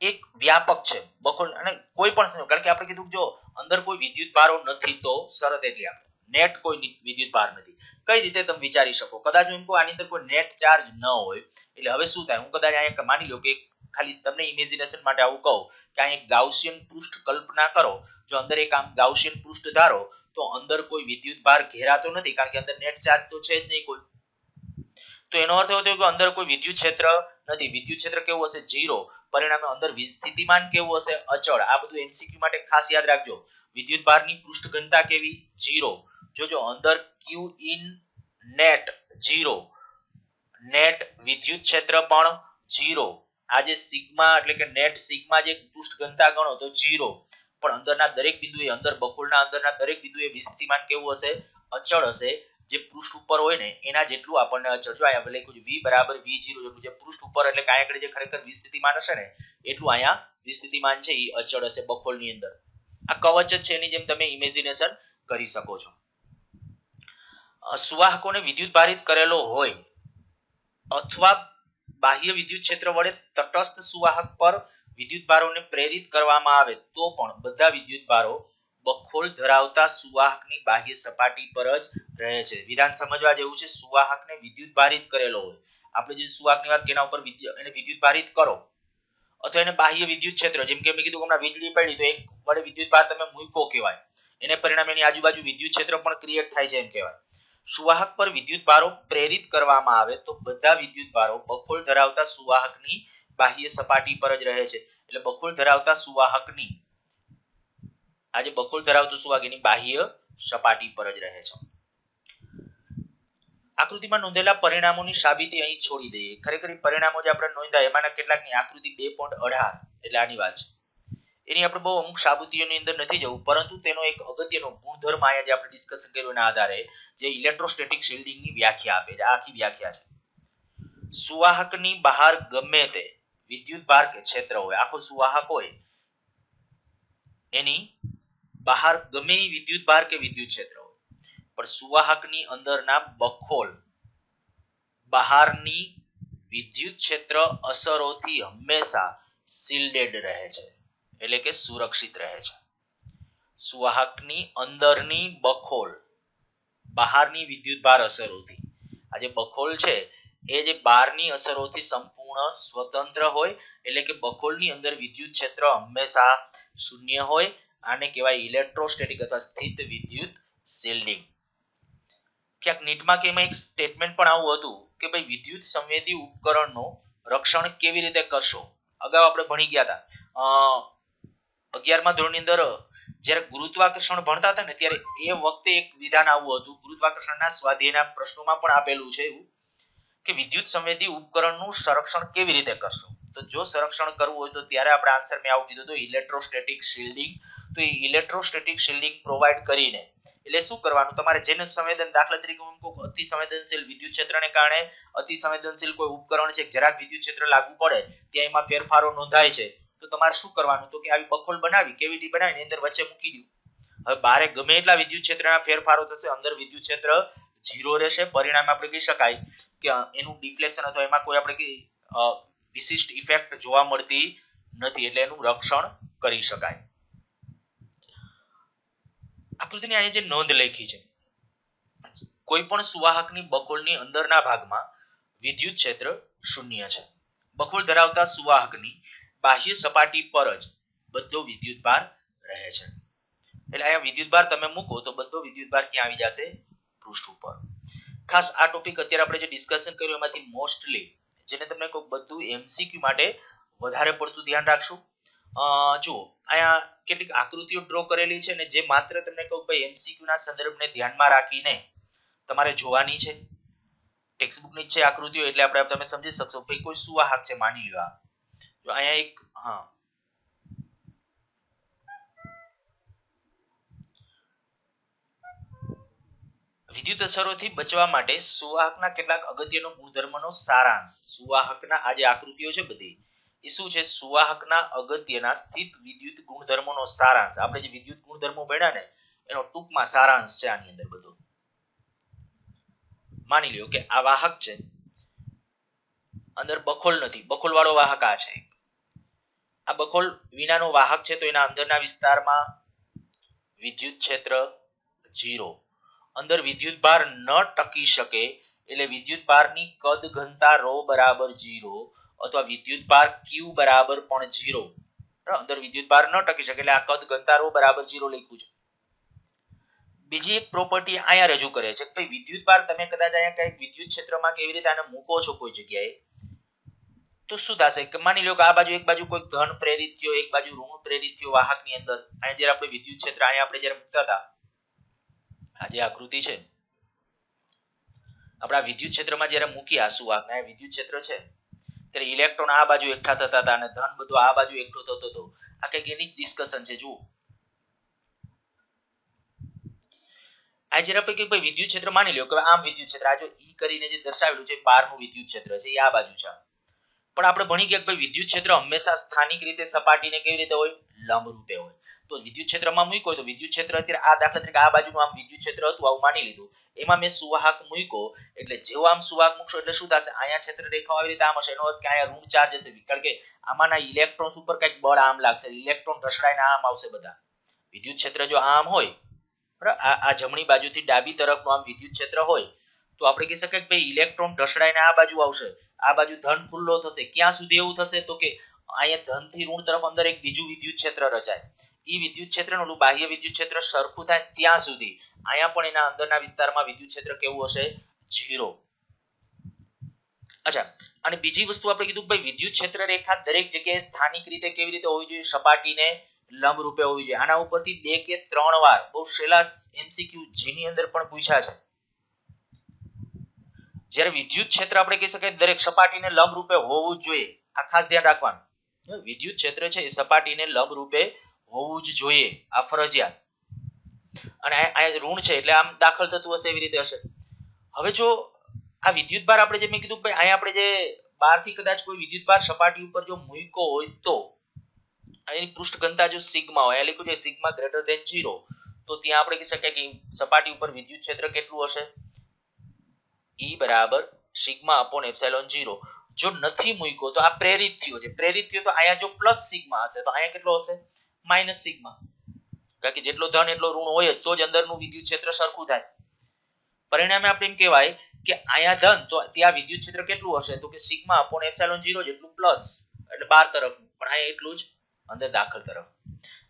એક વ્યાપક છે. બખોલ અને કોઈ પણ સમય, કારણ કે આપણે કીધું જો અંદર કોઈ વિદ્યુત ભારો નથી તો શરત એટલી આપણે નેટ કોઈ વિદ્યુત ભાર નથી. કઈ રીતે તમે વિચારી શકો? કદાચ હું એમ કહું આની અંદર કોઈ નેટ ચાર્જ ન હોય એટલે હવે શું થાય? હું કદાચ અહીંયા માની લો કે ખાલી તમને ઇમેજિનેશન માટે આવું કહું કે અહીં એક ગાઉસિયન પૃષ્ઠ કલ્પના કરો. જો અંદર એક આમ ગાઉસિયન પૃષ્ઠ ધારો તો અંદર કોઈ વિદ્યુત ભાર ઘેરાતો નથી, કારણ કે અંદર નેટ ચાર્જ તો છે જ નહીં કોઈ. તો એનો અર્થ એવો થયો કે અંદર કોઈ વિદ્યુત ક્ષેત્ર નથી. વિદ્યુત ક્ષેત્ર કેવું હશે? 0. પરિણામે અંદર વિસ્થિતિમાન કેવું હશે? અચળ. આ બધું એમસીક્યુ માટે ખાસ યાદ રાખજો. વિદ્યુત ભારની પૃષ્ઠ ઘનતા કેવી? 0. જોજો અંદર Q in net 0. નેટ વિદ્યુત ક્ષેત્ર પણ 0. આ જે સિગ્મા એટલે કે નેટ સિગ્મા જે પૃષ્ઠ ઘનતા ગણો તો 0. પણ અંદરના દરેક બિંદુએ અંદર બખોલના અંદરના દરેક બિંદુએ વિસ્થિતિમાન કેવું હશે? અચળ હશે. જે પૃષ્ઠ ઉપર હોય ને એના જેટલું આપણને અચળ. જો અહીંયા લખ્યું છે V બરાબર V0 જેટલું જે પૃષ્ઠ ઉપર એટલે કે અહીંયા આગળ જે ખરેખર વિસ્થિતિમાન હશે ને એટલું અહીંયા વિસ્થિતિમાન છે એ અચળ હશે બખોલની અંદર. આ કવચ જ છે એની જેમ તમે ઇમેજિનેશન કરી શકો છો. સુવાહકોને વિદ્યુત ભારિત કરેલો હોય અથવા બાહ્ય વિદ્યુત ક્ષેત્ર વડે તટસ્થ સુવાહક પર વિદ્યુત ભારોને પ્રેરિત કરવામાં આવે તો પણ બધા વિદ્યુત ભારો બખોલ ધરાવતા સુવાહકની બાહ્ય સપાટી પર જ રહે છે. વિધાન સમજવા જેવું છે. સુવાહકને વિદ્યુત ભારિત કરેલો હોય, આપણે જે સુવાહકની વાત એના ઉપર એને વિદ્યુત ભારિત કરો અથવા એને બાહ્ય વિદ્યુત ક્ષેત્ર, જેમ કે મેં કીધું હમણાં વીજળી પડી તો એક વડે વિદ્યુત ભાર તમે મૂકો કહેવાય, એને પરિણામે એની આજુબાજુ વિદ્યુત ક્ષેત્ર પણ ક્રિએટ થાય છે એમ કહેવાય. સુવાહક પર વિદ્યુત ભારો પ્રેરિત કરવામાં આવે તો બધા વિદ્યુત ભારો બખોલ ધરાવતા સુવાહકની બાહ્ય સપાટી પર જ રહે છે. એટલે બખોલ ધરાવતા સુવાહકની આજે બખોલ ધરાવતું સુવાહક એની બાહ્ય સપાટી પર જ રહે છે. આકૃતિમાં નોંધેલા પરિણામોની સાબિતી અહીં છોડી દઈએ. ખરેખર પરિણામો જે આપણે નોંધ્યા એમાંના કેટલાકની આકૃતિ 2.18 એટલે આની વાત છે. એની આપણે બહુ અમુક સાબિતીઓની અંદર નથી જવું, પરંતુ તેનો એક અગત્યનો ગુણધર્મ આયા જે આપણે ડિસ્કશન કર્યું એના આધારે જે ઇલેક્ટ્રોસ્ટેટિક શિલ્ડિંગની વ્યાખ્યા આપે છે. આ આખી વ્યાખ્યા છે. સુવાહકની બહાર ગમે તે વિદ્યુત ભાર કે ક્ષેત્ર હોય, આખો સુવાહક હોય એની બહાર ગમે એ વિદ્યુત ભાર કે વિદ્યુત ક્ષેત્ર હોય, પણ સુવાહકની અંદરના બખોલ બહારની વિદ્યુત ક્ષેત્ર અસરોથી હંમેશા શિલ્ડેડ રહે છે, એટલે કે સુરક્ષિત રહે છે. સુવાહકની અંદરની બખોલ બહારની વિદ્યુત ભાર અસરોથી, આ જે બખોલ છે એ જે બહારની અસરોથી સંપૂર્ણ સ્વતંત્ર હોય, એટલે કે બખોલની અંદર વિદ્યુત ક્ષેત્ર હંમેશા શૂન્ય હોય. આને કહેવાય ઇલેક્ટ્રોસ્ટેટિક અથવા સ્થિત વિદ્યુત શિલ્ડિંગ. ક્યાંક નીટમાં કે એમાં એક સ્ટેટમેન્ટ પણ આવું હતું કે ભાઈ વિદ્યુત સંવેદી ઉપકરણનો રક્ષણ કેવી રીતે કરશો. અગાઉ આપણે ભણી ગયા હતા 11મા ધોરણની અંદર જ્યારે ગુરુત્વાકર્ષણ ભણતા હતા ને ત્યારે એ વખતે એક વિધાન આવું હતું. ગુરુત્વાકર્ષણના સ્વાધ્યાયના પ્રશ્નોમાં પણ આપેલું છે એવું કે વિદ્યુત સંવેદી ઉપકરણનું સંરક્ષણ કેવી રીતે કરશો. તો જો સંરક્ષણ કરવું હોય તો ત્યારે આપણે આન્સર મેં આવું કીધું હતું ઇલેક્ટ્રોસ્ટેટિક શિલ્ડિંગ. તો એ ઇલેક્ટ્રોસ્ટેટિક શિલ્ડિંગ પ્રોવાઈડ કરીને એટલે શું કરવાનું, તમારે જેને સંવેદન દાખલા તરીકે અતિ સંવેદનશીલ વિદ્યુત ક્ષેત્રને કારણે અતિ સંવેદનશીલ કોઈ ઉપકરણ છે જરાક વિદ્યુત ક્ષેત્ર લાગુ પડે ત્યાં એમાં ફેરફારો નોંધાય છે, તો તમારે શું કરવાનું તો કે આવી બખોલ બનાવી કેવિટી બનાવીને અંદર વચ્ચે મૂકી દો. હવે બારે ગમે એટલા વિદ્યુત ક્ષેત્રના ફેરફારો થશે, અંદર વિદ્યુત ક્ષેત્ર 0 રહેશે. પરિણામે આપણે કહી શકાય કે એનું ડિફ્લેક્શન અથવા એમાં કોઈ આપણે વિશિષ્ટ ઇફેક્ટ જોવા મળતી નથી, એટલે એનું રક્ષણ કરી શકાય. આકૃતિની અહીંયા જે નોંધ લખી છે, કોઈ પણ સુવાહકની બખોલની અંદરના ભાગમાં વિદ્યુત ક્ષેત્ર શૂન્ય છે. બખોલ ધરાવતા સુવાહકની બાહ્ય સપાટી પર જ બધો વિદ્યુત ભાર રહે છે. એટલે અહીંયા વિદ્યુત ભાર તમે મૂકો તો બધો વિદ્યુત ભાર ક્યાં આવી જશે? પૃષ્ઠ ઉપર. ખાસ આ ટોપિક અત્યારે આપણે જે ડિસ્કશન કર્યું એમાંથી મોસ્ટલી જેને તમને કોઈ બધું એમસીક્યુ માટે વધારે પડતું ધ્યાન રાખશું. જુઓ અહીંયા કેટલીક આકૃતિઓ ડ્રો કરેલી છે ને જે માત્ર તમને કહું ભાઈ એમસીક્યુ ના સંદર્ભને ધ્યાનમાં રાખીને તમારે જોવાની છે. ટેક્સ્ટબુક ની છે આકૃતિઓ એટલે આપણે તમે સમજી શકશો ભાઈ કોઈ સુવાહક છે માની લો. જો અહીંયા એક વિદ્યુત અસરોથી બચવા માટે સુવાહકના કેટલાક અગત્યનો ગુણધર્મનો સારાંશ. સુવાહકના આ જે આકૃતિઓ છે બધી એ શું છે? સુવાહકના અગત્યના સ્થિત વિદ્યુત ગુણધર્મોનો સારાંશ. આપણે જે વિદ્યુત ગુણધર્મો ભણ્યા ને એનો ટૂંકમાં સારાંશ છે આની અંદર બધું. માની લ્યો કે આ વાહક છે, અંદર બખોલ નથી, બખોલ વાળો વાહક આ છે. આ બખોલ વિનાનો વાહક છે તો એના અંદરના વિસ્તારમાં વિદ્યુત ક્ષેત્ર 0. અંદર વિદ્યુત ભાર ન ટકી શકે એટલે વિદ્યુત ભારની કદ ઘનતા ρ બરાબર 0 અથવા વિદ્યુત ભાર Q બરાબર પણ 0. અંદર વિદ્યુત ભાર ન ટકી શકે એટલે આ કદ ઘનતા ρ બરાબર 0 લખ્યું છે. બીજી એક પ્રોપર્ટી અહીંયા રજૂ કરે છે કે વિદ્યુત ભાર તમે કદાચ અહીંયા કંઈક વિદ્યુત ક્ષેત્રમાં કેવી રીતે આને મૂકો છો કોઈ જગ્યાએ તો શું થશે કે માની લો કે આ બાજુ એક બાજુ કોઈ ધન પ્રેરિત થયો, એક બાજુ ઋણ પ્રેરિત થયો વાહકની અંદર. અહીંયા જ્યારે આપણે વિદ્યુત ક્ષેત્ર અહીંયા આપણે જ્યારે મૂકતા હતા આ જે આકૃતિ છે આપણા વિદ્યુત ક્ષેત્રમાં જ્યારે મૂકી આ સુવાહકને વિદ્યુત ક્ષેત્ર છે ત્યારે ઇલેક્ટ્રોન આ બાજુ એકઠા થતા હતા અને ધન બધું આ બાજુ એકઠો થતો હતો. આ કંઈક એની ડિસ્કશન છે. જુઓ આ જ્યારે આપણે કે વિદ્યુત ક્ષેત્ર માની લ્યો કે આમ વિદ્યુત ક્ષેત્ર આ જો ઈ કરીને જે દર્શાવેલું છે બહારનું વિદ્યુત ક્ષેત્ર છે એ આ બાજુ છે. પણ આપણે ભણી ગયા કે વિદ્યુત ક્ષેત્ર હંમેશા સ્થાનિક રીતે સપાટીને કેવી રીતે હોય? લંબ રૂપે હોય. તો વિદ્યુત ક્ષેત્રમાં મૂક્યો તો વિદ્યુત ક્ષેત્ર અત્યારે આ દાખલા તરીકે આ બાજુનું આમ વિદ્યુત ક્ષેત્ર હતું આવું માની લીધું. એમાં મેં સુવાહક મૂક્યો એટલે જેવો આમ સુવાહક મૂકશો એટલે શું થશે? અહીંયા ક્ષેત્ર રેખા આવી રીતે આમ હશે એનો અર્થ કે અહીંયા ઋણ ચાર્જ હશે કારણ કે આમાંના ઇલેક્ટ્રોન્સ ઉપર કંઈક બળ આમ લાગશે, ઇલેક્ટ્રોન ઢસડાઈને આમ આવશે બધા. વિદ્યુત ક્ષેત્ર જો આમ હોય બરાબર આ જમણી બાજુથી ડાબી તરફનું આમ વિદ્યુત ક્ષેત્ર હોય તો આપણે કહી શકાય કે ભાઈ ઇલેક્ટ્રોન ઢસડાઈને આ બાજુ આવશે, આ બાજુ ધન ખુલ્લો થશે. ક્યાં સુધી એવું થશે તો કે અહીંયા ધન થી ઋણ તરફ અંદર એક બીજું વિદ્યુત ક્ષેત્ર રચાય. ઈ વિદ્યુત ક્ષેત્રનું બાહ્ય વિદ્યુત ક્ષેત્ર સરખું થાય ત્યાં સુધી અહીંયા પણ એના અંદરના વિસ્તારમાં વિદ્યુત ક્ષેત્ર કેવું હશે? 0. અચ્છા, અને બીજી વસ્તુ આપણે કીધું કે ભાઈ વિદ્યુત ક્ષેત્ર રેખા દરેક જગ્યાએ સ્થાનિક રીતે કેવી રીતે હોવી જોઈએ? સપાટીને લંબ રૂપે હોવી જોઈએ. આના ઉપરથી 2 કે 3 વાર બહુ સેલા એમસીક્યુ જેની અંદર પણ પૂછ્યા છે. જ્યારે વિદ્યુત ક્ષેત્ર આપણે કહી શકાય દરેક સપાટીને લંબ રૂપે હોવું જ જોઈએ. આ ખાસ ધ્યાન રાખવાનું. વિદ્યુત ક્ષેત્ર છે એ સપાટીને લંબ રૂપે હોવું જ જોઈએ, આ ફરજિયાત. અને આ ઋણ છે એટલે આમ દાખલ થતું હશે એવી રીતે હશે. હવે જો આ વિદ્યુત ભાર આપણે જે મેં કીધું ભાઈ અહીંયા આપણે જે બહારથી કદાચ કોઈ વિદ્યુત ભાર સપાટી ઉપર જો મૂક્યો હોય તો એની પૃષ્ઠ ઘનતા જો સિગ્મા હોય, આ લખ્યું છે સિગ્મા ગ્રેટર ધેન 0, તો ત્યાં આપણે કહી શકાય કે સપાટી ઉપર વિદ્યુત ક્ષેત્ર કેટલું હશે? E બરાબર સિગ્મા અપોન એપ્સિલોન 0. જો નથી મૂક્યો તો આ પ્રેરિત થયો છે. પ્રેરિત થયો તો અહીંયા જો પ્લસ સિગ્મા હશે તો અહીંયા કેટલો હશે? Minus sigma. કારણ કે જેટલો ધન એટલો ઋણ હોય તો જ અંદરનું વિદ્યુત ક્ષેત્ર સરખું થાય. પરિણામે આપણે એમ કહેવાય કે અહીંયા ધન તો ત્યાં વિદ્યુત ક્ષેત્ર કેટલું હશે તો કે સિગ્મા અપોન એપ્સિલોન 0 જેટલું પ્લસ એટલે બહાર તરફનું, પણ અહીંયા એટલું જ અંદર દાખલ તરફ.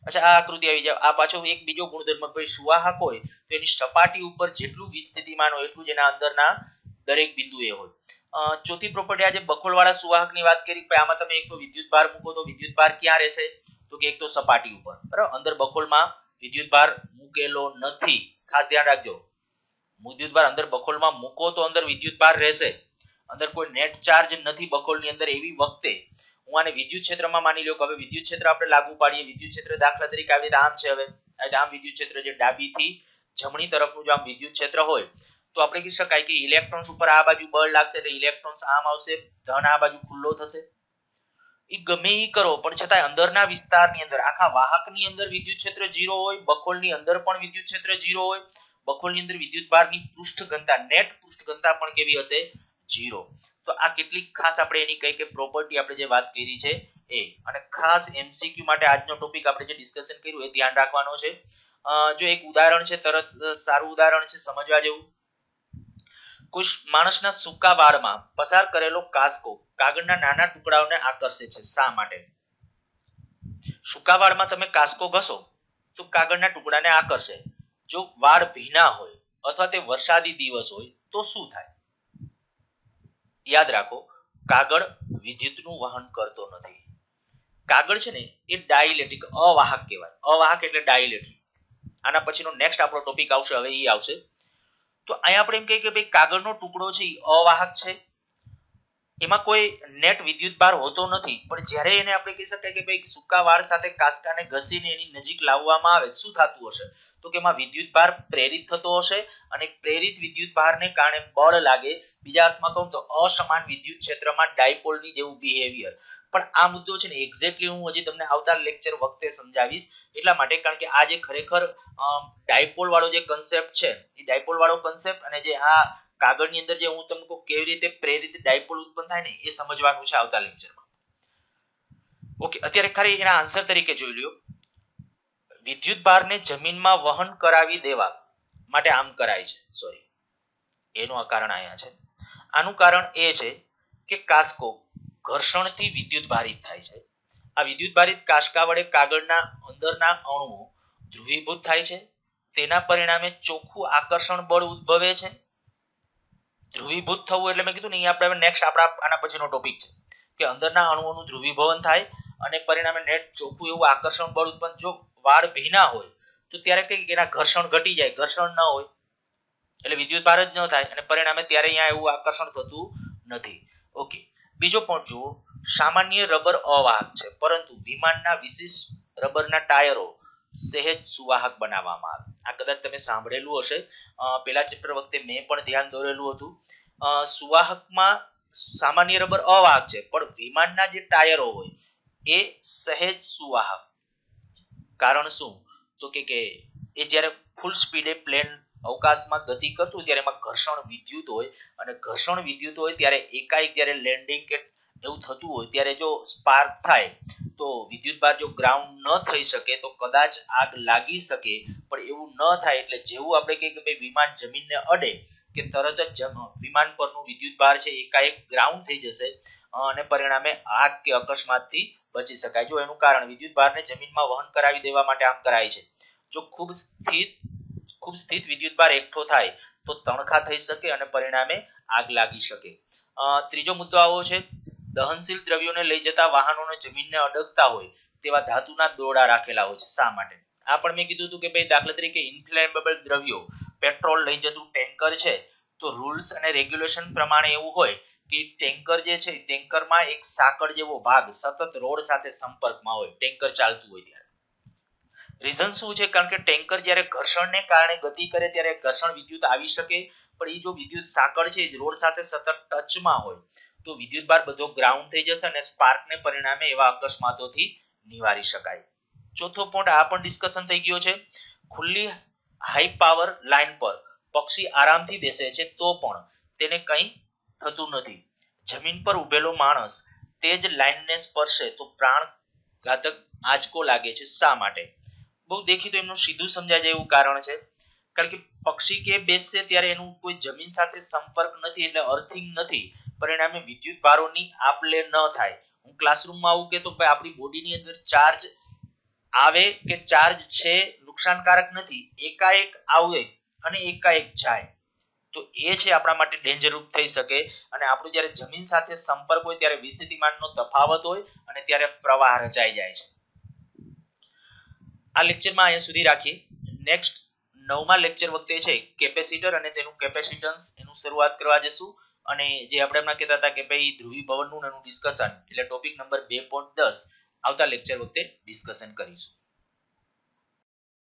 અચ્છા, આ આકૃતિ આવી જાય. આ પાછો એક બીજો ગુણધર્મ ભાઈ સુવાહક હોય તો એની સપાટી ઉપર જેટલું વીજ સ્થિતિમાન હોય એટલું જ એના અંદરના દરેક બિંદુએ હોય. ચોથી પ્રોપર્ટી આજે બખોલવાળા સુવાહકની વાત કરી કે આમાં તમે એક તો વિદ્યુત ભાર મૂકો તો વિદ્યુત ભાર ક્યાં રહેશે તો કે એક તો સપાટી ઉપર બરાબર. અંદર બખોલમાં વિદ્યુત ભાર મૂકેલો નથી, ખાસ ધ્યાન રાખજો. વિદ્યુત ભાર અંદર બખોલમાં મૂકો તો અંદર વિદ્યુત ભાર રહેશે. અંદર કોઈ નેટ ચાર્જ નથી બખોલની અંદર એવી વખતે હું આને વિદ્યુત ક્ષેત્રમાં માની લ્યો કે હવે વિદ્યુત ક્ષેત્ર આપણે લાગુ પાડીએ. વિદ્યુત ક્ષેત્ર દાખલા તરીકે આવી રીતે આમ છે. હવે આમ વિદ્યુત ક્ષેત્ર જે ડાબીથી જમણી તરફનું જો આમ વિદ્યુત ક્ષેત્ર હોય તો આપણે કહી શકાય કે ઇલેક્ટ્રોન્સ ઉપર આ બાજુ બળ લાગશે એટલે ઇલેક્ટ્રોન્સ આમ આવશે, ધન આ બાજુ ખુલ્લો થશે. એ ગમે ઈ કરો પણ છતાં અંદરના વિસ્તારની અંદર આખા વાહકની અંદર વિદ્યુત ક્ષેત્ર 0 હોય, બખોલની અંદર પણ વિદ્યુત ક્ષેત્ર 0 હોય. બખોલની અંદર વિદ્યુત ભારની પૃષ્ઠ ઘનતા નેટ પૃષ્ઠ ઘનતા પણ કેવી હશે? 0. તો આ કેટલીક ખાસ આપણે એની કઈ કઈ પ્રોપર્ટી આપણે જે વાત કરી છે એ, અને ખાસ એમસીક્યુ માટે આજનો ટોપિક આપણે જે ડિસ્કશન કર્યું એ ધ્યાન રાખવાનો છે. જો એક ઉદાહરણ છે, તરત સારું ઉદાહરણ છે સમજવા જેવું. કોઈ માણસના સૂકા વાળમાં પસાર કરેલો કાસ્કો કાગળના નાના ટુકડાઓને આકર્ષે છે. શા માટે? સૂકા વાળમાં તમે કાસ્કો ઘસો તો કાગળના ટુકડાને આકર્ષે. જો વાળ ભીના હોય અથવા તે વરસાદી દિવસ હોય તો શું થાય? યાદ રાખો, કાગળ વિદ્યુતનું વહન કરતો નથી. કાગળ છે ને એ ડાઇલેક્ટ્રિક, અવાહક કહેવાય. અવાહક એટલે ડાઇલેક્ટ્રિક. આના પછીનો નેક્સ્ટ આપણો ટોપિક આવશે, હવે એ આવશે. તો અહીંયા આપણે એમ કહીએ કે ભાઈ કાગળનો ટુકડો છે એ અવાહક છે, એમાં કોઈ નેટ વિદ્યુત ભાર હોતો નથી. પણ જ્યારે એને આપણે કહી શકાય કે ભાઈ સૂકા વાળ સાથે કાસ્કાને ઘસીને એની નજીક લાવવામાં આવે, શું થતું હશે? તો કે એમાં વિદ્યુત ભાર પ્રેરિત થતો હશે, અને પ્રેરિત વિદ્યુત ભારને કારણે બળ લાગે. બીજા અર્થમાં કહું તો અસમાન વિદ્યુત ક્ષેત્રમાં ડાયપોલની જેવું બિહેવિયર. પણ આ મુદ્દો છે ને એક્ઝેક્ટલી હું હજી તમને આવતા લેક્ચર વખતે સમજાવીશ. એટલા માટે કારણ કે આ જે ખરેખર ડાયપોલ વાળો જે કન્સેપ્ટ છે, એ ડાયપોલ વાળો કન્સેપ્ટ અને જે આ કાગળની અંદર જે હું તમને કહું કેવી રીતે પ્રેરિત ડાયપોલ ઉત્પન્ન થાય ને, એ સમજવાનું છે આવતા લેક્ચરમાં. ઓકે, અત્યારે ખાલી એના આન્સર તરીકે જોઈ લ્યો. વિદ્યુત ભારને જમીનમાં વહન કરાવી દેવા માટે આમ કરાય છે. સોરી, એનું આ કારણ અહીંયા છે. આનું કારણ એ છે કે કાસ્કો ઘર્ષણથી વિદ્યુત ભારિત થાય છે. આ વિદ્યુત ભારિત કાસ્કા વડે કાગળના અંદરના અણુઓ ધ્રુવીભૂત થાય છે. તેના પરિણામે ચોખ્ખું આકર્ષણ બળ ઉદ્ભવે છે. ધ્રુવીભૂત થવું એટલે મેં કીધું ને, આપણે નેક્સ્ટ આપણા આના પછીનો ટોપિક છે કે અંદરના અણુઓનું ધ્રુવીભવન થાય અને પરિણામે નેટ ચોખ્ખું એવું આકર્ષણ બળ ઉત્પન્ન. જો વાળ ભીના હોય તો ત્યારે કઈ એના ઘર્ષણ ઘટી જાય, ઘર્ષણ ન હોય એટલે વિદ્યુત ભાર જ ન થાય, અને પરિણામે ત્યારે અહીંયા એવું આકર્ષણ થતું નથી. ઓકે, બીજો પોઈન્ટ જુઓ. સામાન્ય રબર અવાહક છે, પરંતુ વિમાનના વિશિષ્ટ રબરના ટાયરો સહેજ સુવાહક બનાવવામાં આવે. આ કદાચ તમે સાંભળેલું હશે, પેલા ચેપ્ટર વખતે મેં પણ ધ્યાન દોરેલું હતું. સુવાહકમાં સામાન્ય રબર અવાહક છે, પણ વિમાનના જે ટાયરો હોય એ સહેજ સુવાહક. કારણ શું? તો કે એ જ્યારે ફૂલ સ્પીડે પ્લેન અવકાશમાં ગતિ કરતું ત્યારે એમાં ઘર્ષણ વિદ્યુત હોય, અને ઘર્ષણ વિદ્યુત હોય ત્યારે એકાએક જ્યારે લેન્ડિંગ કે એવું થતું હોય ત્યારે જો સ્પાર્ક થાય તો વિદ્યુત ભાર જો ગ્રાઉન્ડ ન થઈ શકે તો કદાચ આગ લાગી શકે. પણ એવું ન થાય એટલે જેવું આપણે કહીએ કે ભાઈ વિમાન જમીનને અડે કે તરત જ વિમાન પરનું વિદ્યુત ભાર છે એકાએક ગ્રાઉન્ડ થઈ જશે, અને પરિણામે આગ કે અકસ્માતથી બચી શકાય. જો એનું કારણ વિદ્યુત ભારને જમીનમાં વહન કરાવી દેવા માટે આમ કરાય છે. જો ખૂબ સ્થિત વિદ્યુત ભાર એકઠો થાય તો તણખા થઈ શકે અને પરિણામે આગ લાગી શકે. ત્રીજો મુદ્દો આવો છે, દહનશીલ દ્રવ્યોને લઈ જતા વાહનોને જમીનને અડકતા હોય તેવા ધાતુના દોરડા રાખેલા હોય છે. શા માટે? આ પણ મેં કીધું હતું કે ભાઈ દાખલા તરીકે ઇન્ફ્લેમેબલ દ્રવ્યો, પેટ્રોલ લઈ જતું ટેન્કર છે, તો રૂલ્સ અને રેગ્યુલેશન પ્રમાણે એવું હોય કે ટેન્કર જે છે, ટેન્કરમાં એક સાંકળ જેવો ભાગ સતત રોડ સાથે સંપર્કમાં હોય ટેન્કર ચાલતું હોય ત્યારે. રીઝન શું છે? કારણ કે ટેન્કર જ્યારે ઘર્ષણને કારણે ગતિ કરે ત્યારે ઘર્ષણ વિદ્યુત આવી શકે, પણ એ જો વિદ્યુત સાંકળ છે રોડ સાથે સતત ટચમાં હોય તો વિદ્યુત ભાર બધો ગ્રાઉન્ડ થઈ જશે અને સ્પાર્કને પરિણામે એવા અકસ્માતોથી નિવારી શકાય. ચોથો પોઈન્ટ આ પણ ડિસ્કશન થઈ ગયો છે. ખુલ્લી હાઈ પાવર લાઈન પર પક્ષી આરામથી બેસે છે તો પણ તેને કંઈ થતું નથી. જમીન પર ઉભેલો માણસ તે જ લાઈનને સ્પર્શે તો પ્રાણઘાતક આંચકો લાગે છે. શા માટે? બહુ દેખીતો એમનું સીધું સમજાય જાય એવું કારણ છે. કારણ કે પક્ષી કે બેસશે ત્યારે એનું કોઈ જમીન સાથે સંપર્ક નથી, એટલે અર્થિંગ નથી, પરિણામે વિદ્યુત ભારોની આપલે ન થાય. હું ક્લાસરૂમમાં આવું કે તો આપણી બોડીની અંદર ચાર્જ આવે કે ચાર્જ છે નુકસાનકારક નથી, એકાએક આવે અને એકાએક જાય તો એ છે આપણા માટે ડેન્જરરૂપ થઈ શકે. અને આપણું જ્યારે જમીન સાથે સંપર્ક હોય ત્યારે વિસ્થિતિમાનનો તફાવત હોય અને ત્યારે પ્રવાહ રચાઈ જાય છે. આ લેક્ચરમાં અહીંયા સુધી રાખીએ. નેક્સ્ટ 9મા લેક્ચર વખતે છે કેપેસિટર અને તેનું કેપેસિટન્સ એનું શરૂઆત કરવા જશું, અને જે આપણે હમણાં કહેતા હતા કે ભાઈ ધ્રુવીભવનનું એનું ડિસ્કશન એટલે ટોપિક નંબર 2.10 આવતા લેક્ચર વખતે ડિસ્કશન કરીશું.